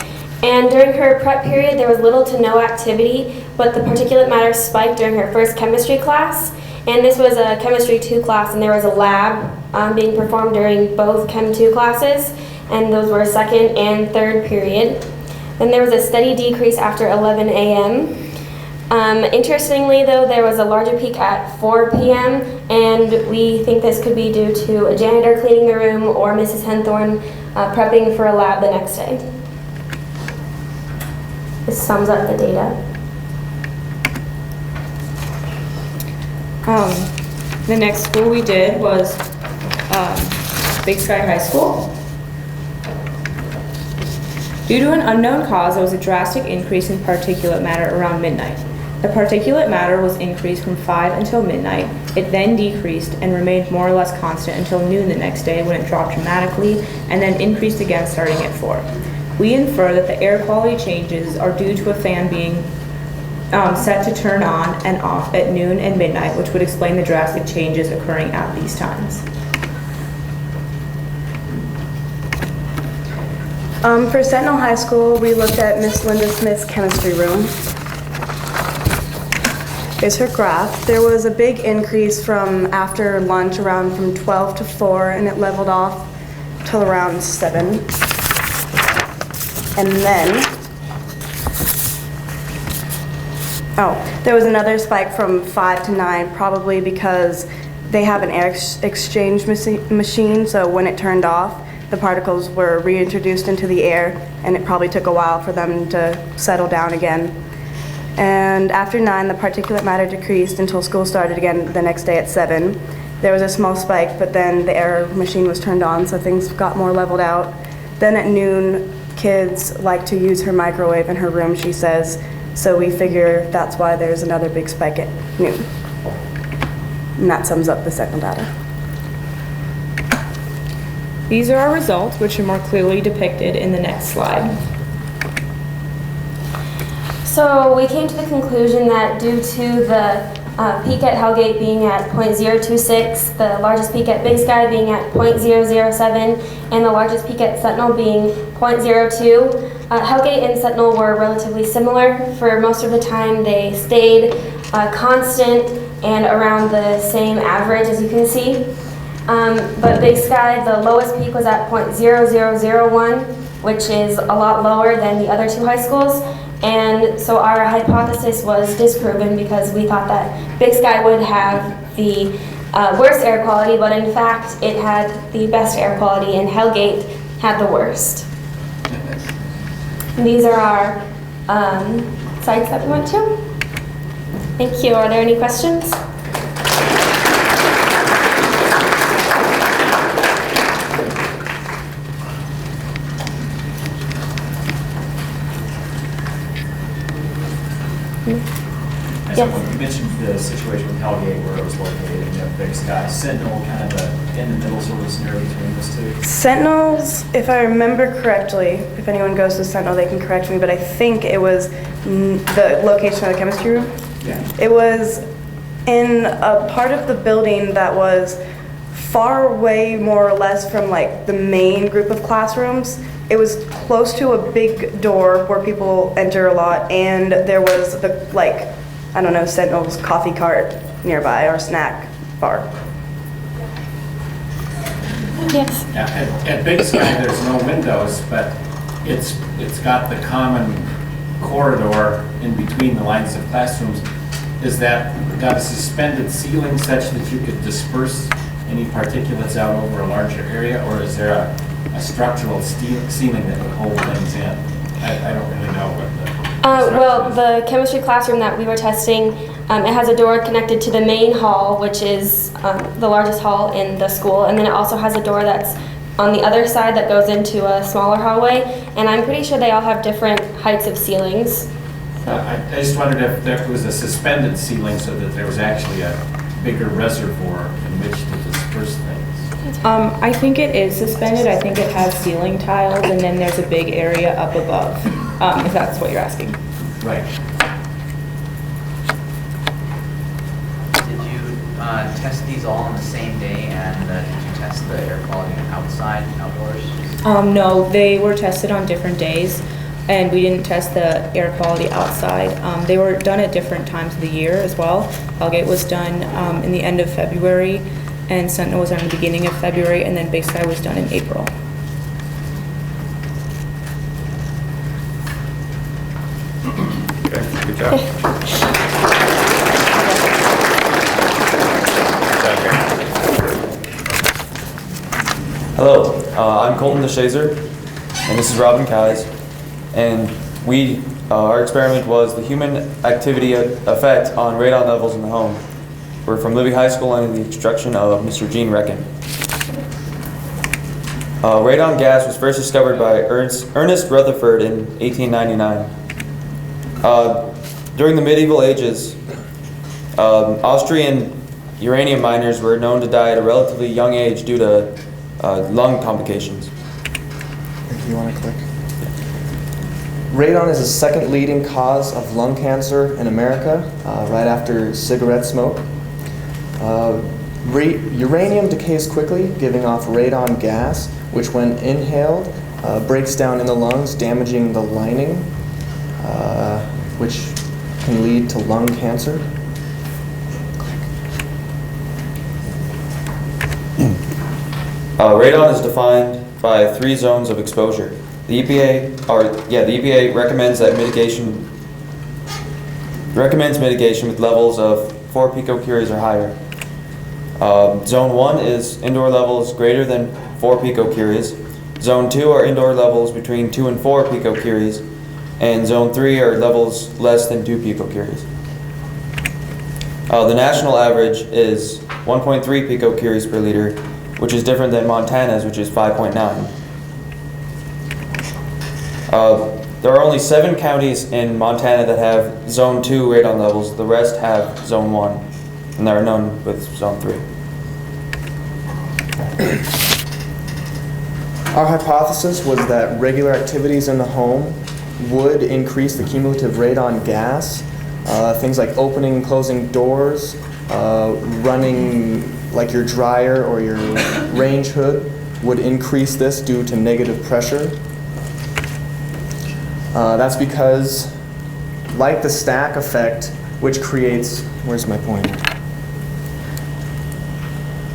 S8: And during her prep period, there was little to no activity, but the particulate matter spiked during her first chemistry class. And this was a chemistry 2 class, and there was a lab being performed during both Chem 2 classes, and those were second and third period. Then there was a steady decrease after 11 a.m. Interestingly, though, there was a larger peak at 4 p.m., and we think this could be due to a janitor cleaning the room or Mrs. Henthorne prepping for a lab the next day. This sums up the data.
S1: The next school we did was Big Sky High School. Due to an unknown cause, there was a drastic increase in particulate matter around midnight. The particulate matter was increased from 5 until midnight. It then decreased and remained more or less constant until noon the next day when it dropped dramatically and then increased again starting at 4. We infer that the air quality changes are due to a fan being set to turn on and off at noon and midnight, which would explain the drastic changes occurring at these times.
S4: For Sentinel High School, we looked at Miss Linda Smith's chemistry room. Here's her graph. There was a big increase from after lunch around from 12 to 4, and it leveled off till around 7. And then, there was another spike from 5 to 9, probably because they have an air exchange machine, so when it turned off, the particles were reintroduced into the air, and it probably took a while for them to settle down again. And after 9, the particulate matter decreased until school started again the next day at 7. There was a small spike, but then the air machine was turned on, so things got more leveled out. Then at noon, kids like to use her microwave in her room, she says, so we figure that's why there's another big spike at noon. And that sums up the Sentinel data.
S1: These are our results, which are more clearly depicted in the next slide.
S8: So we came to the conclusion that due to the peak at Hellgate being at 0.026, the largest peak at Big Sky being at 0.007, and the largest peak at Sentinel being 0.02, Hellgate and Sentinel were relatively similar. For most of the time, they stayed constant and around the same average, as you can see. But Big Sky, the lowest peak was at 0.0001, which is a lot lower than the other 2 high schools. And so our hypothesis was disproven because we thought that Big Sky would have the worst air quality, but in fact it had the best air quality and Hellgate had the worst. And these are our sites that we went to. Thank you. Are there any questions?
S22: And so when you mentioned the situation with Hellgate where it was located in the big sky, Sentinel kind of in the middle sort of scenario between those two?
S4: Sentinels, if I remember correctly, if anyone goes to Sentinel, they can correct me, but I think it was the location of the chemistry room.
S22: Yeah.
S4: It was in a part of the building that was far away, more or less, from like the main group of classrooms. It was close to a big door where people enter a lot, and there was the, like, I don't know, Sentinel's coffee cart nearby, or snack bar.
S8: Yes.
S5: Yeah, at Big Sky, there's no windows, but it's got the common corridor in between the lines of classrooms. Is that got a suspended ceiling such that you could disperse any particulates out over a larger area, or is there a structural ceiling that would hold things in? I don't really know what the...
S8: Well, the chemistry classroom that we were testing, it has a door connected to the main hall, which is the largest hall in the school, and then it also has a door that's on the other side that goes into a smaller hallway, and I'm pretty sure they all have different heights of ceilings.
S5: I just wondered if there was a suspended ceiling so that there was actually a bigger reservoir in which to disperse things.
S7: I think it is suspended. I think it has ceiling tiles, and then there's a big area up above, if that's what you're asking.
S5: Right.
S14: Did you test these all on the same day, and did you test the air quality outside, outdoors?
S7: No, they were tested on different days, and we didn't test the air quality outside. They were done at different times of the year as well. Hellgate was done in the end of February, and Sentinel was done in the beginning of February, and then Big Sky was done in April.
S12: Okay, good job.
S23: Hello, I'm Colton DeShazer, and this is Robin Kais, and our experiment was the human activity effect on radon levels in the home. We're from Libby High School under the instruction of Mr. Gene Recken. Radon gas was first discovered by Ernest Rutherford in 1899. During the medieval ages, Austrian uranium miners were known to die at a relatively young age due to lung complications.
S2: You want to click? Radon is the second leading cause of lung cancer in America, right after cigarette smoke. Uranium decays quickly, giving off radon gas, which when inhaled breaks down in the lungs, damaging the lining, which can lead to lung cancer.
S23: Radon is defined by 3 zones of exposure. The EPA recommends mitigation with levels of 4 picocuries or higher. Zone 1 is indoor levels greater than 4 picocuries. Zone 2 are indoor levels between 2 and 4 picocuries. And Zone 3 are levels less than 2 picocuries. The national average is 1.3 picocuries per liter, which is different than Montana's, which is 5.9. There are only 7 counties in Montana that have Zone 2 radon levels. The rest have Zone 1, and there are none with Zone 3.
S2: Our hypothesis was that regular activities in the home would increase the cumulative radon gas. Things like opening and closing doors, running like your dryer or your range hood would increase this due to negative pressure. That's because, like the stack effect, which creates, where's my pointer?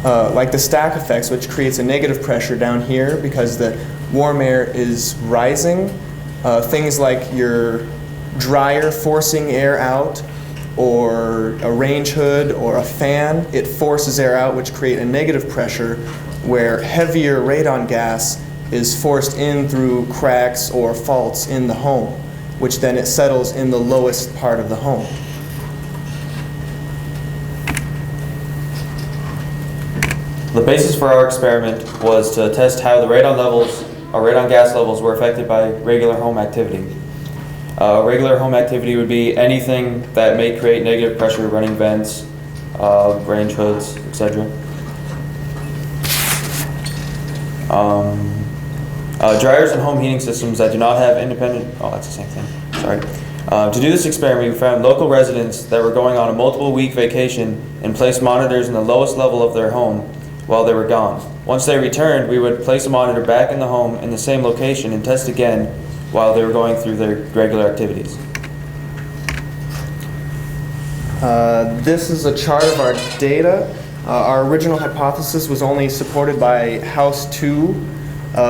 S2: Like the stack effects, which creates a negative pressure down here because the warm air is rising. Things like your dryer forcing air out, or a range hood or a fan, it forces air out, which create a negative pressure where heavier radon gas
S16: is forced in through cracks or faults in the home, which then it settles in the lowest part of the home.
S23: The basis for our experiment was to test how the radon levels, or radon gas levels, were affected by regular home activity. Regular home activity would be anything that may create negative pressure, running vents, range hoods, etc. Dryers and home heating systems that do not have independent, oh, that's the same thing, sorry. To do this experiment, we found local residents that were going on a multiple week vacation and placed monitors in the lowest level of their home while they were gone. Once they returned, we would place a monitor back in the home in the same location and test again while they were going through their regular activities.
S16: This is a chart of our data. Our original hypothesis was only supported by house 2.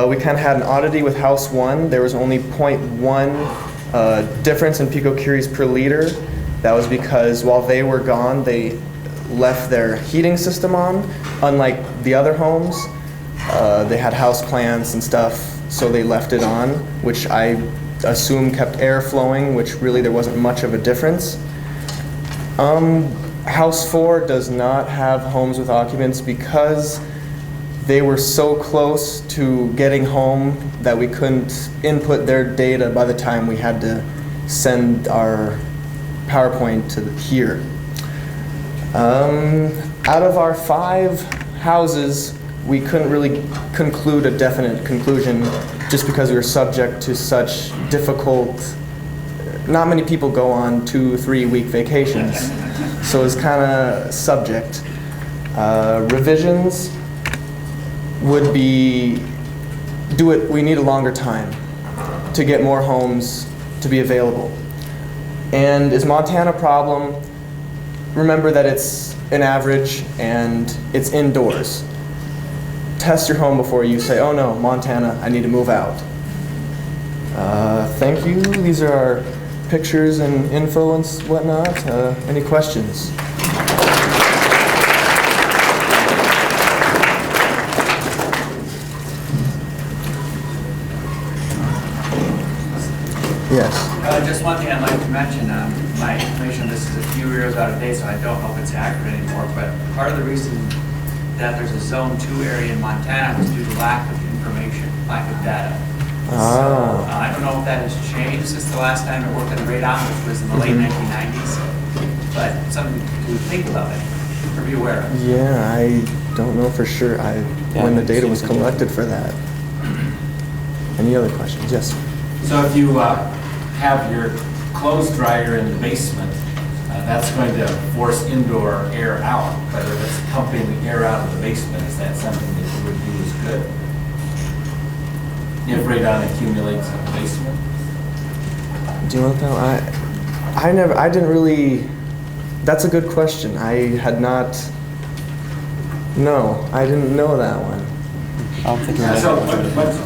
S16: We kind of had an oddity with house 1. There was only 0.1 difference in picocuries per liter. That was because while they were gone, they left their heating system on. Unlike the other homes, they had house plants and stuff, so they left it on, which I assume kept air flowing, which really there wasn't much of a difference. House 4 does not have homes with occupants because they were so close to getting home that we couldn't input their data by the time we had to send our PowerPoint to here. Out of our 5 houses, we couldn't really conclude a definite conclusion just because we were subject to such difficult, not many people go on 2-3 week vacations, so it's kind of subject. Revisions would be, we need a longer time to get more homes to be available. And is Montana a problem? Remember that it's an average and it's indoors. Test your home before you say, oh no, Montana, I need to move out. Thank you. These are our pictures and info and whatnot. Any questions? Yes.
S14: Just one thing I'd like to mention. My information, this is a few years out of date, so I don't know if it's accurate anymore, but part of the reason that there's a Zone 2 area in Montana was due to lack of information, lack of data. So, I don't know if that has changed since the last time I worked on radon, which was in the late 1990s, but something to think about it, or be aware of.
S16: Yeah, I don't know for sure when the data was collected for that. Any other questions? Yes.
S5: So if you have your clothes dryer in the basement, that's going to force indoor air out. But if it's pumping the air out of the basement, is that something that you would view as good? If radon accumulates in the basement?
S16: Do you want to know? I didn't really, that's a good question. I didn't know that one.
S5: So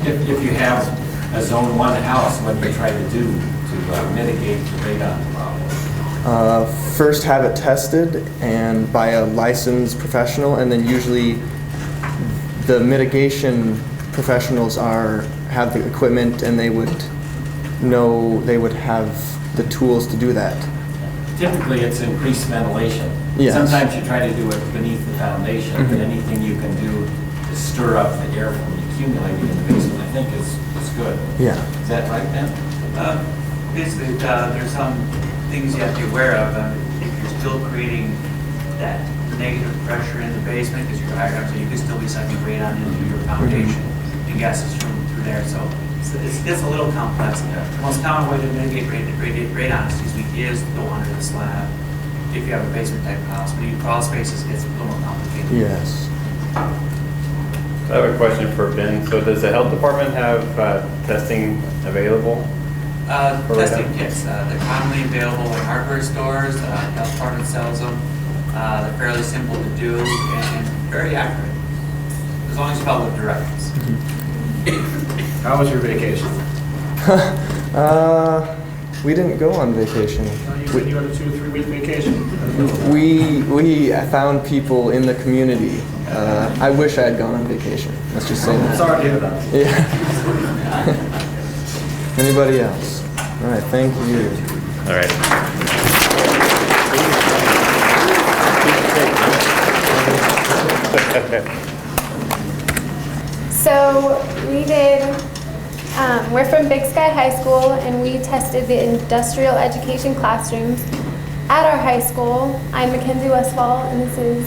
S5: if you have a Zone 1 house, what do you try to do to mitigate the radon problem?
S16: First have it tested and by a licensed professional, and then usually the mitigation professionals have the equipment and they would have the tools to do that.
S5: Typically it's increased ventilation.
S16: Yes.
S5: Sometimes you try to do it beneath the foundation, but anything you can do to stir up the air from accumulating in the basement, I think is good.
S16: Yeah.
S5: Is that right, Ben?
S14: Basically, there's some things you have to be aware of. If you're still creating that negative pressure in the basement because you're higher up, so you could still be sucking radon into your foundation and gases through there. So it's a little complex. The most common way to mitigate radon is to go under the slab if you have a basement type house. When you crawl spaces, it gets a little more complicated.
S16: Yes.
S15: I have a question for Ben. So does the health department have testing available?
S14: Testing kits. They're commonly available in hardware stores. The health department sells them. They're fairly simple to do and very accurate, as long as you follow the directions.
S6: How was your vacation?
S16: We didn't go on vacation.
S6: You said you had a 2 or 3 week vacation.
S16: We found people in the community
S23: I wish I had gone on vacation. Let's just say that.
S18: Sorry to hear that.
S23: Yeah. Anybody else? All right, thank you.
S15: All right.
S1: So we did, we're from Big Sky High School, and we tested the industrial education classrooms at our high school. I'm Mackenzie Westfall, and this is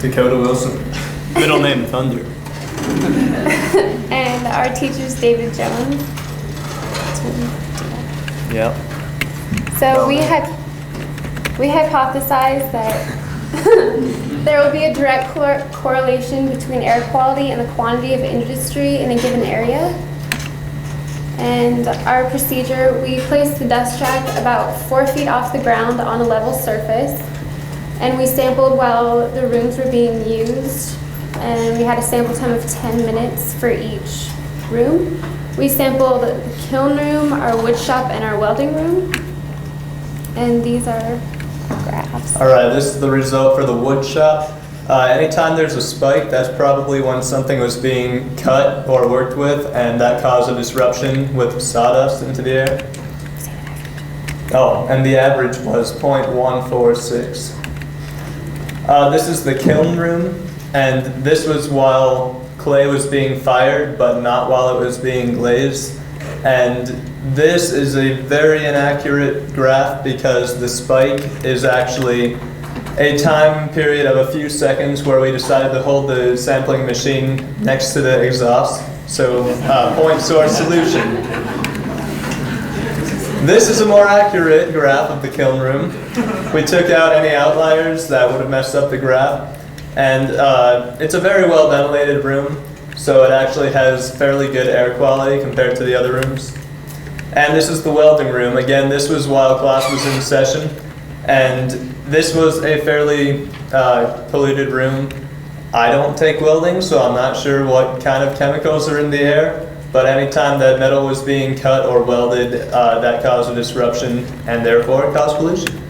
S23: Dakota Wilson. Middle name Thunder.
S1: and our teacher's David Jones.
S23: Yep.
S1: So we hypothesized that there will be a direct correlation between air quality and the quantity of industry in a given area. And our procedure, we placed the dust track about 4 feet off the ground on a level surface, and we sampled while the rooms were being used, and we had a sample time of 10 minutes for each room. We sampled the kiln room, our wood shop, and our welding room, and these are graphs.
S11: All right, this is the result for the wood shop. Anytime there's a spike, that's probably when something was being cut or worked with, and that caused a disruption with sawdust into the air. Oh, and the average was 0.146. This is the kiln room, and this was while clay was being fired, but not while it was being glazed. And this is a very inaccurate graph because the spike is actually a time period of a few seconds where we decided to hold the sampling machine next to the exhaust. So, point source solution. This is a more accurate graph of the kiln room. We took out any outliers that would have messed up the graph. And it's a very well ventilated room, so it actually has fairly good air quality compared to the other rooms. And this is the welding room. Again, this was while class was in session, and this was a fairly polluted room. I don't take welding, so I'm not sure what kind of chemicals are in the air, but anytime that metal was being cut or welded, that caused a disruption, and therefore it caused pollution.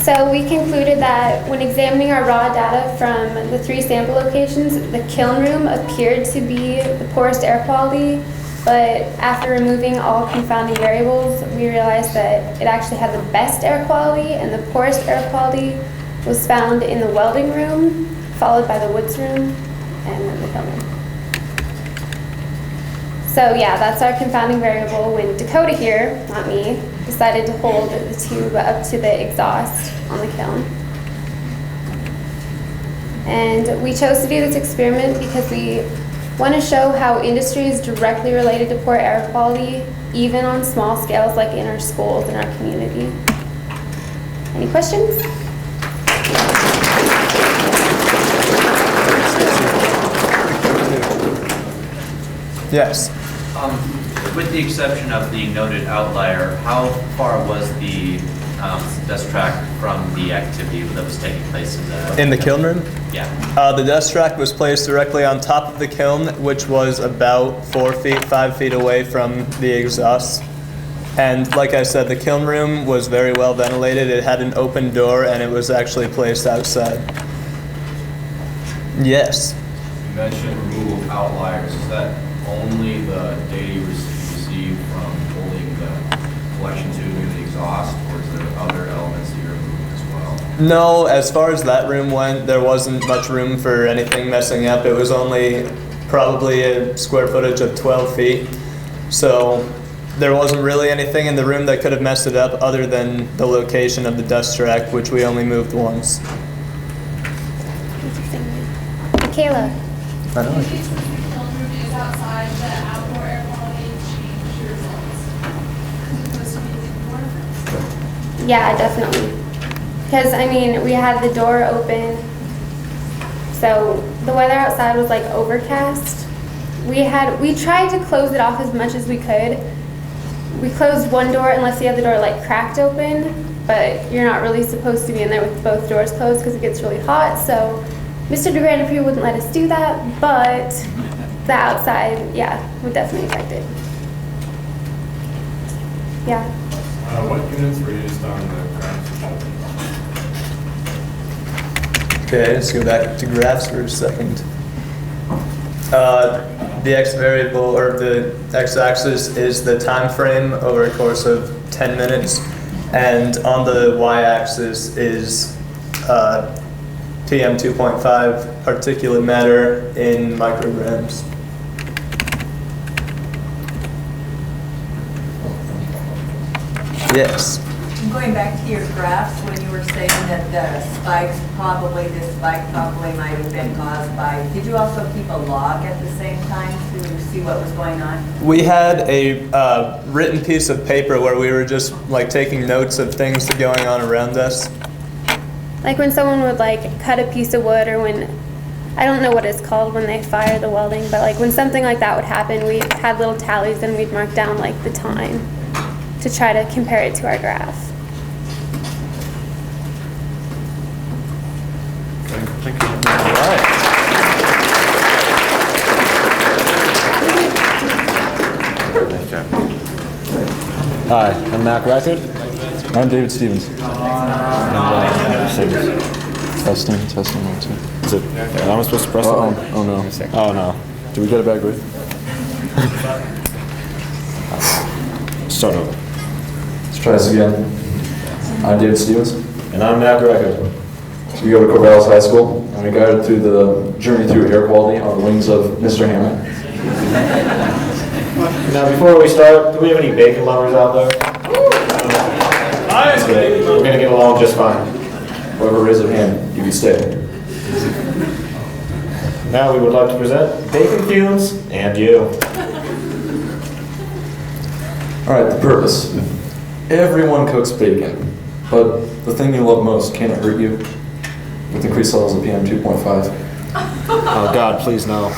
S1: So we concluded that when examining our raw data from the 3 sample locations, the kiln room appeared to be the poorest air quality, but after removing all confounding variables, we realized that it actually had the best air quality, and the poorest air quality was found in the welding room, followed by the woods room, and then the kiln room. So yeah, that's our confounding variable when Dakota here, not me, decided to hold the tube up to the exhaust on the kiln. And we chose to do this experiment because we want to show how industry is directly related to poor air quality, even on small scales like in our schools and our community. Any questions?
S11: Yes.
S18: With the exception of the noted outlier, how far was the dust track from the activity that was taking place
S11: In the kiln room?
S18: Yeah.
S11: The dust track was placed directly on top of the kiln, which was about 4 feet, 5 feet away from the exhaust. And like I said, the kiln room was very well ventilated. It had an open door, and it was actually placed outside. Yes.
S18: You mentioned removal of outliers. Is that only the data you received from holding the collection tube near the exhaust, or is there other elements that you're removing as well?
S11: No, as far as that room went, there wasn't much room for anything messing up. It was only probably a square footage of 12 feet. So there wasn't really anything in the room that could have messed it up other than the location of the dust track, which we only moved once.
S1: Michaela.
S11: I know.
S21: Outside the outdoor air quality change your results? As opposed to being indoor?
S1: Yeah, definitely. Because, I mean, we had the door open, so the weather outside was like overcast. We tried to close it off as much as we could. We closed one door and left the other door like cracked open, but you're not really supposed to be in there with both doors closed because it gets really hot, so Mr. DeGrandepierre wouldn't let us do that, but the outside, yeah, would definitely affect it. Yeah.
S15: What units were used on the ground?
S11: Okay, let's go back to graphs for a second. The x variable, or the x-axis, is the time frame over a course of 10 minutes, and on the y-axis is PM 2.5 particulate matter in micrograms. Yes.
S10: Going back to your graphs, when you were saying that this spike probably might have been caused by, did you also keep a log at the same time to see what was going on?
S11: We had a written piece of paper where we were just like taking notes of things that are going on around us.
S9: Like when someone would like cut a piece of wood, or when, I don't know what it's called when they fire the welding, but like when something like that would happen, we had little tallies and we'd mark down like the time to try to compare it to our graph.
S23: Thank you. All right.
S13: Hi, I'm Mac Record. I'm David Stevens. Testing, 1, 2. Is it? Am I supposed to press it? Oh no. Oh no. Did we get it back right? Start over.
S23: Let's try this again. I'm David Stevens.
S13: And I'm Mac Record.
S23: We go to Corvallis High School, and we guided through the journey through air quality on the wings of Mr. Hammond.
S13: Now, before we start, do we have any bacon lovers out there? That's good. We're going to get along just fine.
S23: Whoever raised their hand, you can stay.
S13: Now we would like to present Bacon Fumes and you.
S23: All right, the purpose. Everyone cooks bacon, but the thing you love most, can it hurt you? With increased levels of PM 2.5.
S13: Oh God, please no.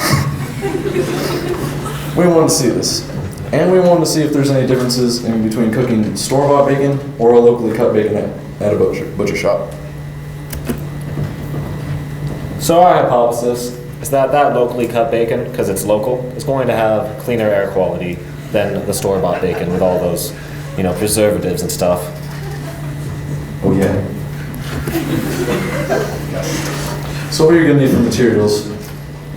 S23: We wanted to see this. And we wanted to see if there's any differences in between cooking store-bought bacon or a locally cut bacon at a butcher shop.
S13: So our hypothesis is that locally cut bacon, because it's local, is going to have cleaner air quality than the store-bought bacon with all those, preservatives and stuff.
S23: Oh yeah. So what are you going to need for materials?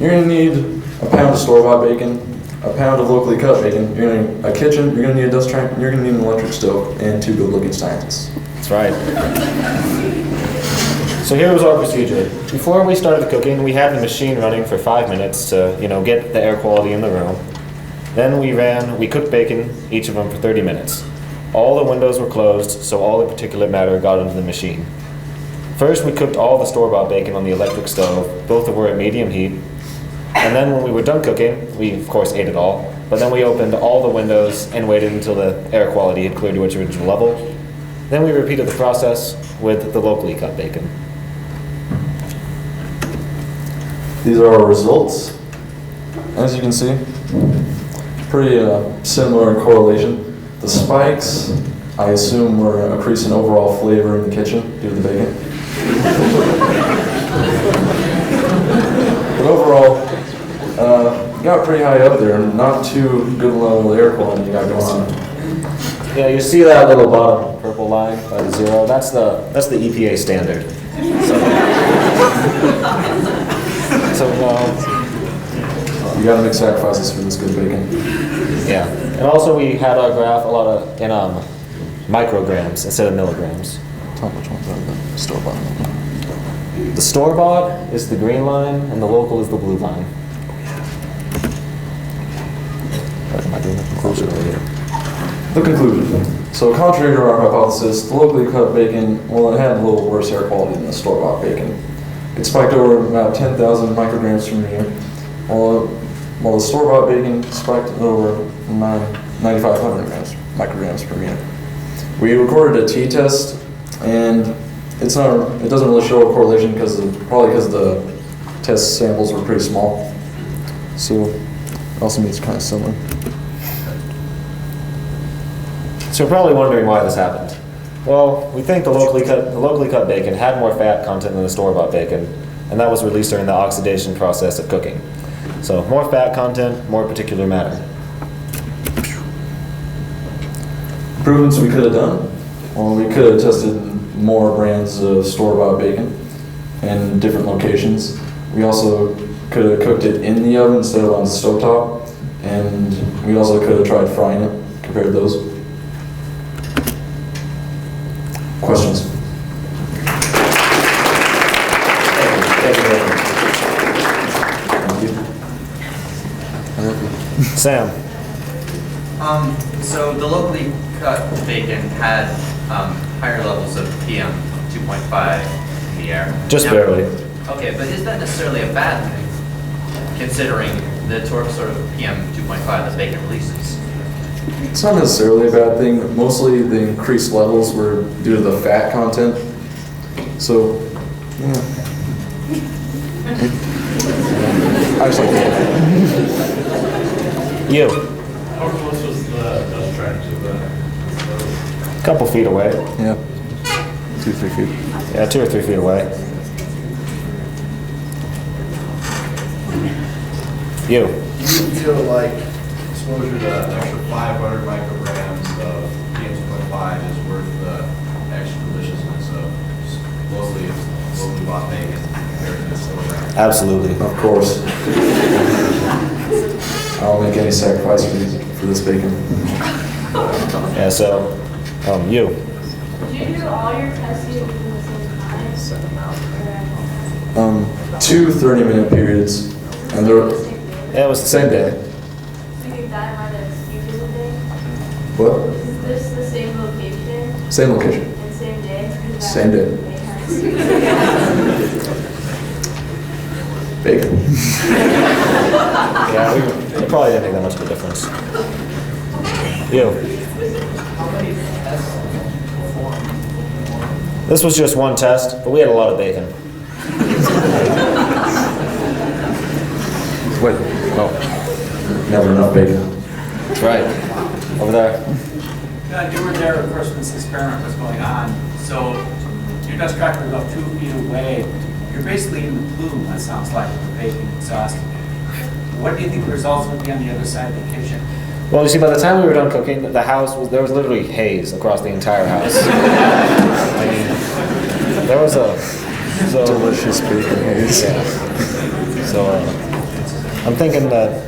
S23: You're going to need a pound of store-bought bacon, a pound of locally cut bacon, you're going to need a kitchen, you're going to need a dust tank, and you're going to need an electric stove, and 2 good-looking scientists.
S13: That's right. So here was our procedure. Before we started cooking, we had the machine running for 5 minutes to, get the air quality in the room. Then we cooked bacon, each of them for 30 minutes. All the windows were closed, so all the particulate matter got into the machine. First, we cooked all the store-bought bacon on the electric stove. Both were at medium heat. And then when we were done cooking, we of course ate it all, but then we opened all the windows and waited until the air quality had cleared to its original level. Then we repeated the process with the locally cut bacon.
S23: These are our results. As you can see, pretty similar in correlation. The spikes, I assume, were an increase in overall flavor in the kitchen due to the bacon. But overall, you got pretty high up there, not too good level of air quality you got going on.
S13: Yeah, you see that little bottom purple line by the 0? That's the EPA standard.
S23: You gotta make sacrifices for this good bacon.
S13: Yeah, and also we had our graph a lot in micrograms instead of milligrams.
S23: Tell me which one's the store-bought.
S13: The store-bought is the green line, and the local is the blue line.
S23: Am I doing the conclusion later? The conclusion. So contrary to our hypothesis, the locally cut bacon, well, it had a little worse air quality than the store-bought bacon. It spiked over about 10,000 micrograms per meter, while the store-bought bacon spiked over 9,500 micrograms per meter. We recorded a t-test, and it doesn't really show a correlation probably because the test samples were pretty small. So it also means it's kind of similar.
S13: So you're probably wondering why this happened. Well, we think the locally cut bacon had more fat content than the store-bought bacon, and that was released during the oxidation process of cooking. So more fat content, more particulate matter.
S23: Improvements we could have done. Well, we could have tested more brands of store-bought bacon,
S17: in different locations. We also could have cooked it in the oven instead of on the stovetop, and we also could have tried frying it, compared those. Questions?
S13: Sam.
S19: So the locally cut bacon had higher levels of PM 2.5 in the air.
S13: Just
S19: Now-
S13: barely.
S19: Okay, but is that necessarily a bad thing, considering the sort of PM 2.5 that bacon releases?
S17: It's not necessarily a bad thing. Mostly the increased levels were due to the fat content. So, yeah. I just like that.
S13: You.
S15: How close was the dust track to the?
S13: Couple feet away.
S17: Yeah. 2-3 feet.
S13: Yeah, 2 or 3 feet away. You.
S18: Do you feel like exposure to an extra 500 micrograms of PM2.5 is worth the extra deliciousness of locally bought bacon compared to the store brand?
S13: Absolutely.
S17: Of course. I'll make any sacrifice for this bacon.
S13: Yeah, so, you.
S21: Did you do all your testing at the same time?
S17: 2 30-minute periods, and they're
S13: Yeah, it was the same day.
S21: Do you think that might have skewed anything?
S17: What?
S21: Is this the same location
S17: Same location.
S21: and same day?
S17: Same day. Bacon.
S13: Yeah, we probably didn't make that much of a difference. You. This was just one test, but we had a lot of bacon.
S17: Wait.
S13: Oh.
S17: Never enough bacon.
S13: That's right. Over there.
S14: You were there, of course, when this experiment was going on. So your dust track was about 2 feet away. You're basically in the plume, it sounds like, with the bacon exhaust. What do you think the results would be on the other side of the kitchen?
S13: Well, you see, by the time we were done cooking, there was literally haze across the entire house. I mean, there was a
S17: delicious bacon haze.
S13: Yeah. So I'm thinking that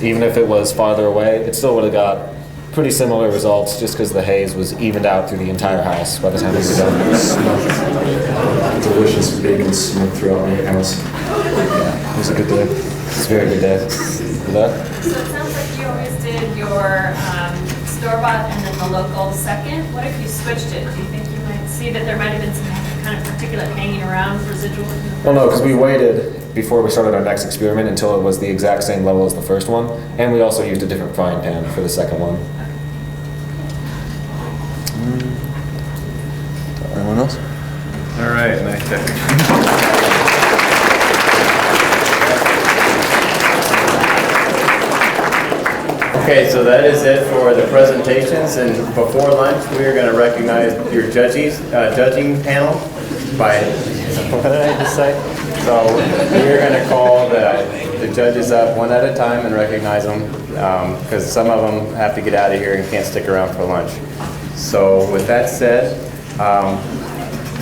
S13: even if it was farther away, it still would have got pretty similar results, just because the haze was evened out through the entire house by the time we were done.
S17: Delicious bacon smoke throughout my house.
S13: Yeah, it was a good day. It's a very good day. For that?
S21: So it sounds like you always did your store-bought and then the local second. What if you switched it? Do you think you might see that there might have been some kind of particulate hanging around residual?
S13: Well, no, because we waited before we started our next experiment until it was the exact same level as the first one, and we also used a different frying pan for the second one.
S17: Anyone else?
S15: All right, nice check. Okay, so that is it for the presentations, and before lunch, we are going to recognize your judging panel by, what did I just say? So we're going to call the judges up one at a time and recognize them, because some of them have to get out of here and can't stick around for lunch. So with that said,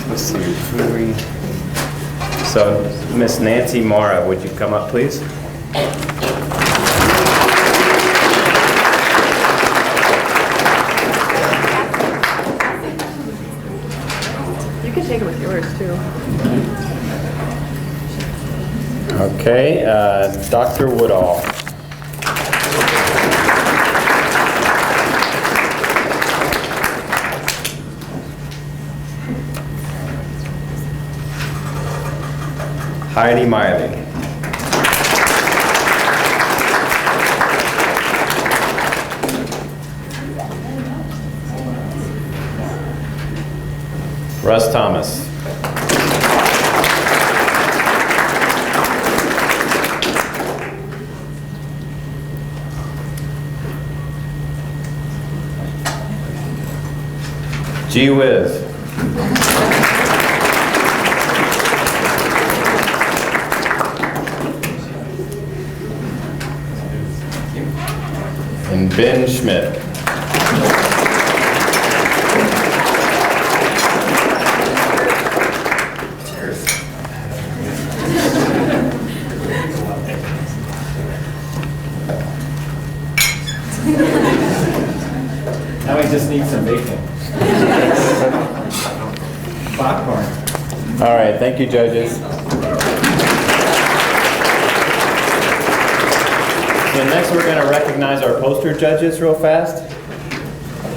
S15: let's see, who are we? So Miss Nancy Mara, would you come up, please?
S4: You can take it with yours too.
S15: Okay, Dr. Woodall. Heidi Miley. Russ Thomas. Gee whiz. And Ben Schmidt.
S18: just need some bacon. Popcorn.
S15: All right, thank you, judges. So next we're going to recognize our poster judges real fast.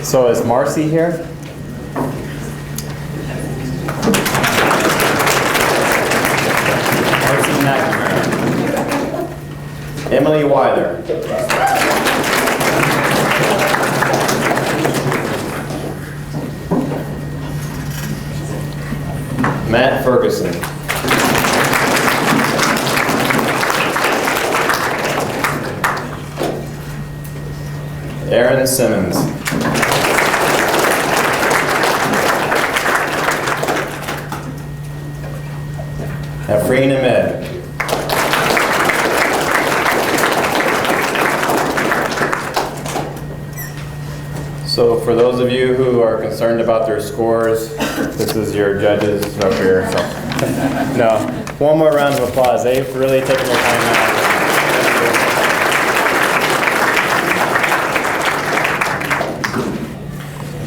S15: So is Marcy here? Marcy McNamara. Emily Weiler. Matt Ferguson. Aaron Simmons. Afreen Ahmed. So for those of you who are concerned about their scores, this is your judges up here. So. No, one more round of applause. They've really taken their time out.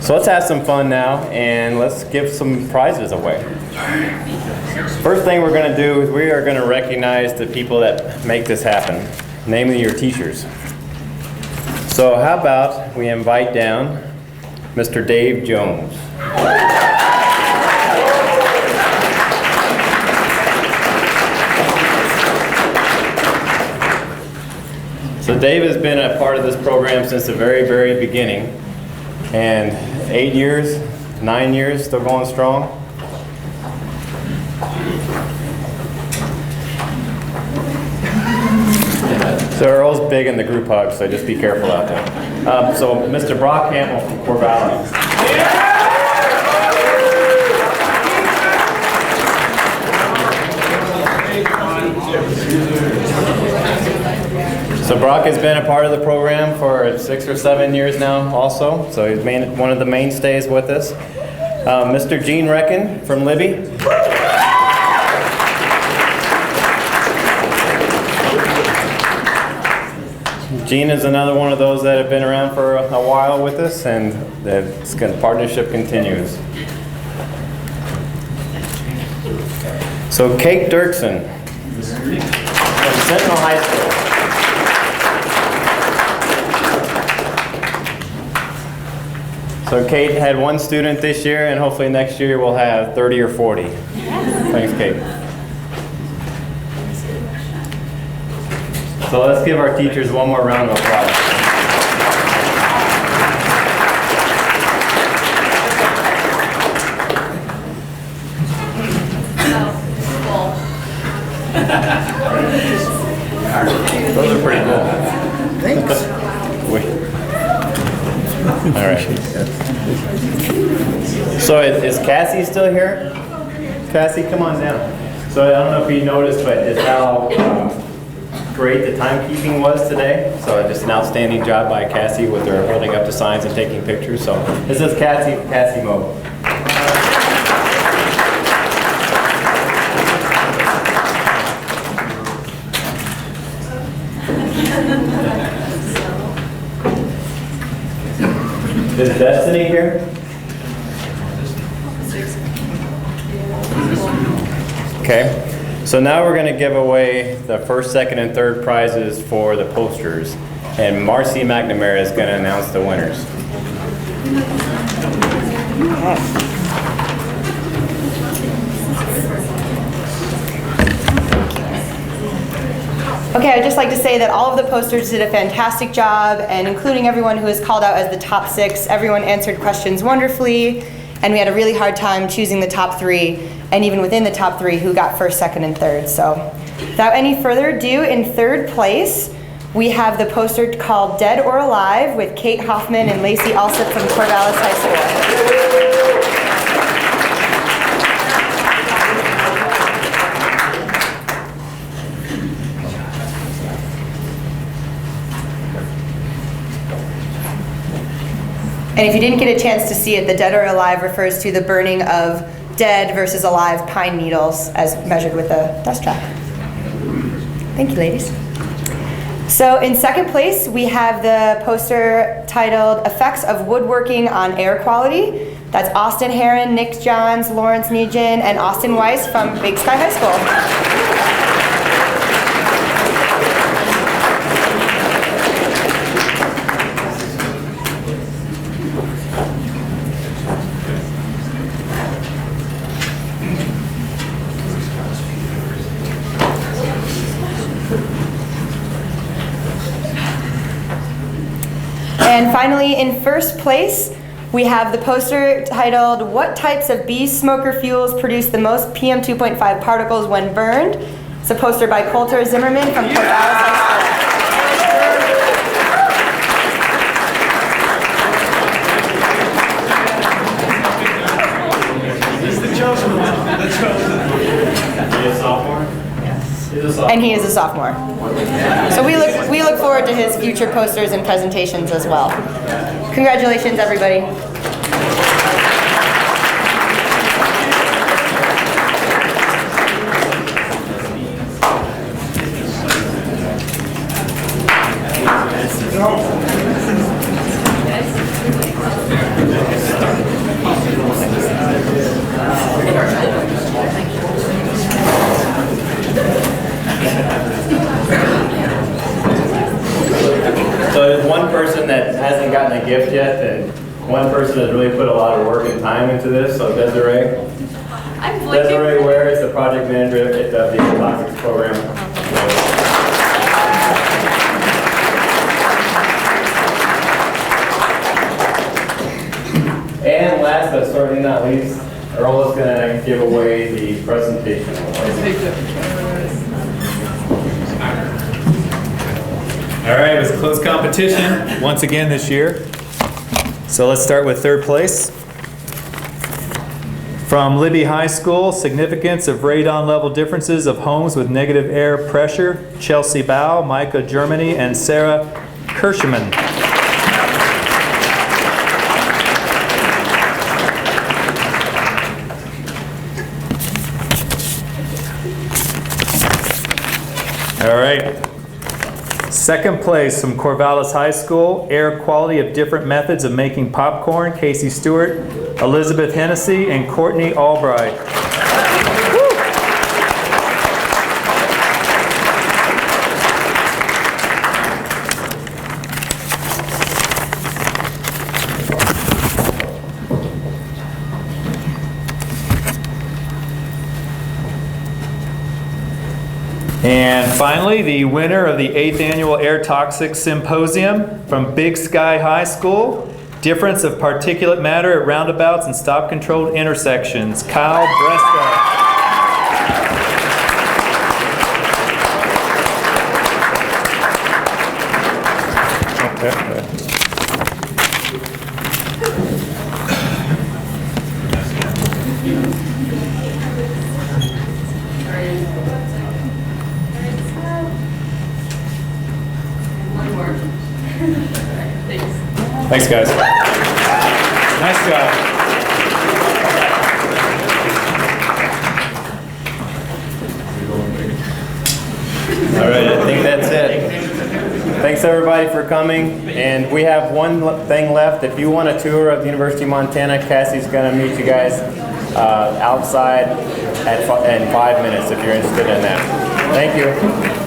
S15: So let's have some fun now, and let's give some prizes away. First thing we're going to do is we are going to recognize the people that make this happen, namely your teachers. So how about we invite down Mr. Dave Jones. So Dave has been a part of this program since the very, very beginning. And 8 years, 9 years, still going strong. So Earl's big in the group hug, so just be careful out there. So Mr. Brock Campbell from Corvallis. So Brock has been a part of the program for 6 or 7 years now also, so he's one of the mainstays with us. Mr. Gene Reckon from Libby. Gene is another one of those that have been around for a while with us, and the partnership continues. So Kate Dirksen from Sentinel High School. So Kate had 1 student this year, and hopefully next year we'll have 30 or 40. Thanks, Kate. So let's give our teachers one more round of applause. Those are pretty cool. Thanks. All right. So is Cassie still here? Cassie, come on down. So I don't know if you noticed, but it's how great the timekeeping was today. So just an outstanding job by Cassie with her holding up the signs and taking pictures. So this is Cassie Mo. Is Destiny here? Okay. So now we're going to give away the first, second, and third prizes for the posters. And Marcy McNamara is going to announce the winners.
S3: Okay, I'd just like to say that all of the posters did a fantastic job, and including everyone who was called out as the top 6, everyone answered questions wonderfully, and we had a really hard time choosing the top 3, and even within the top 3 who got first, second, and third. So without any further ado, in third place, we have the poster called Dead or Alive with Kate Hoffman and Lacey Alsop from Corvallis High School. And if you didn't get a chance to see it, the Dead or Alive refers to the burning of dead versus alive pine needles as measured with a dust trap. Thank you, ladies. So in second place, we have the poster titled Effects of Woodworking on Air Quality. That's Austin Heron, Nick Johns, Lawrence Nugent, and Austin Weiss from Big Sky High School. And finally, in first place, we have the poster titled, What Types of Bee Smoker Fuels Produce the Most PM 2.5 Particles When Burned? It's a poster by Coulter Zimmerman from Corvallis High
S18: This is the chosen one. The chosen one. He a sophomore? Yes.
S3: and he is a sophomore. So we look forward to his future posters and presentations as well. Congratulations, everybody.
S15: So there's one person that hasn't gotten a gift yet, and one person has really put a lot of work and time into this, so Desiree. Desiree Ware is the project manager at the Toxins program. And last but certainly not least, Earl is going to give away the presentation award.
S8: All right, it was a close competition once again this year. So let's start with third place. From Libby High School, Significance of Radon Level Differences of Homes with Negative Air Pressure, Chelsea Bao, Micah Germany, and Sarah Kirschman. All right. Second place from Corvallis High School, Air Quality of Different Methods of Making Popcorn, Casey Stewart, Elizabeth Hennessy, and Courtney Albright. And finally, the winner of the 8th Annual Air Toxics Symposium from Big Sky High School, Difference of Particulate Matter at Roundabouts and Stop-Controlled Intersections, Kyle Bresta. Thanks, guys. Nice job.
S15: All right, I think that's it. Thanks everybody for coming, and we have one thing left. If you want a tour of the University of Montana, Cassie's going to meet you guys outside in 5 minutes if you're interested in that. Thank you.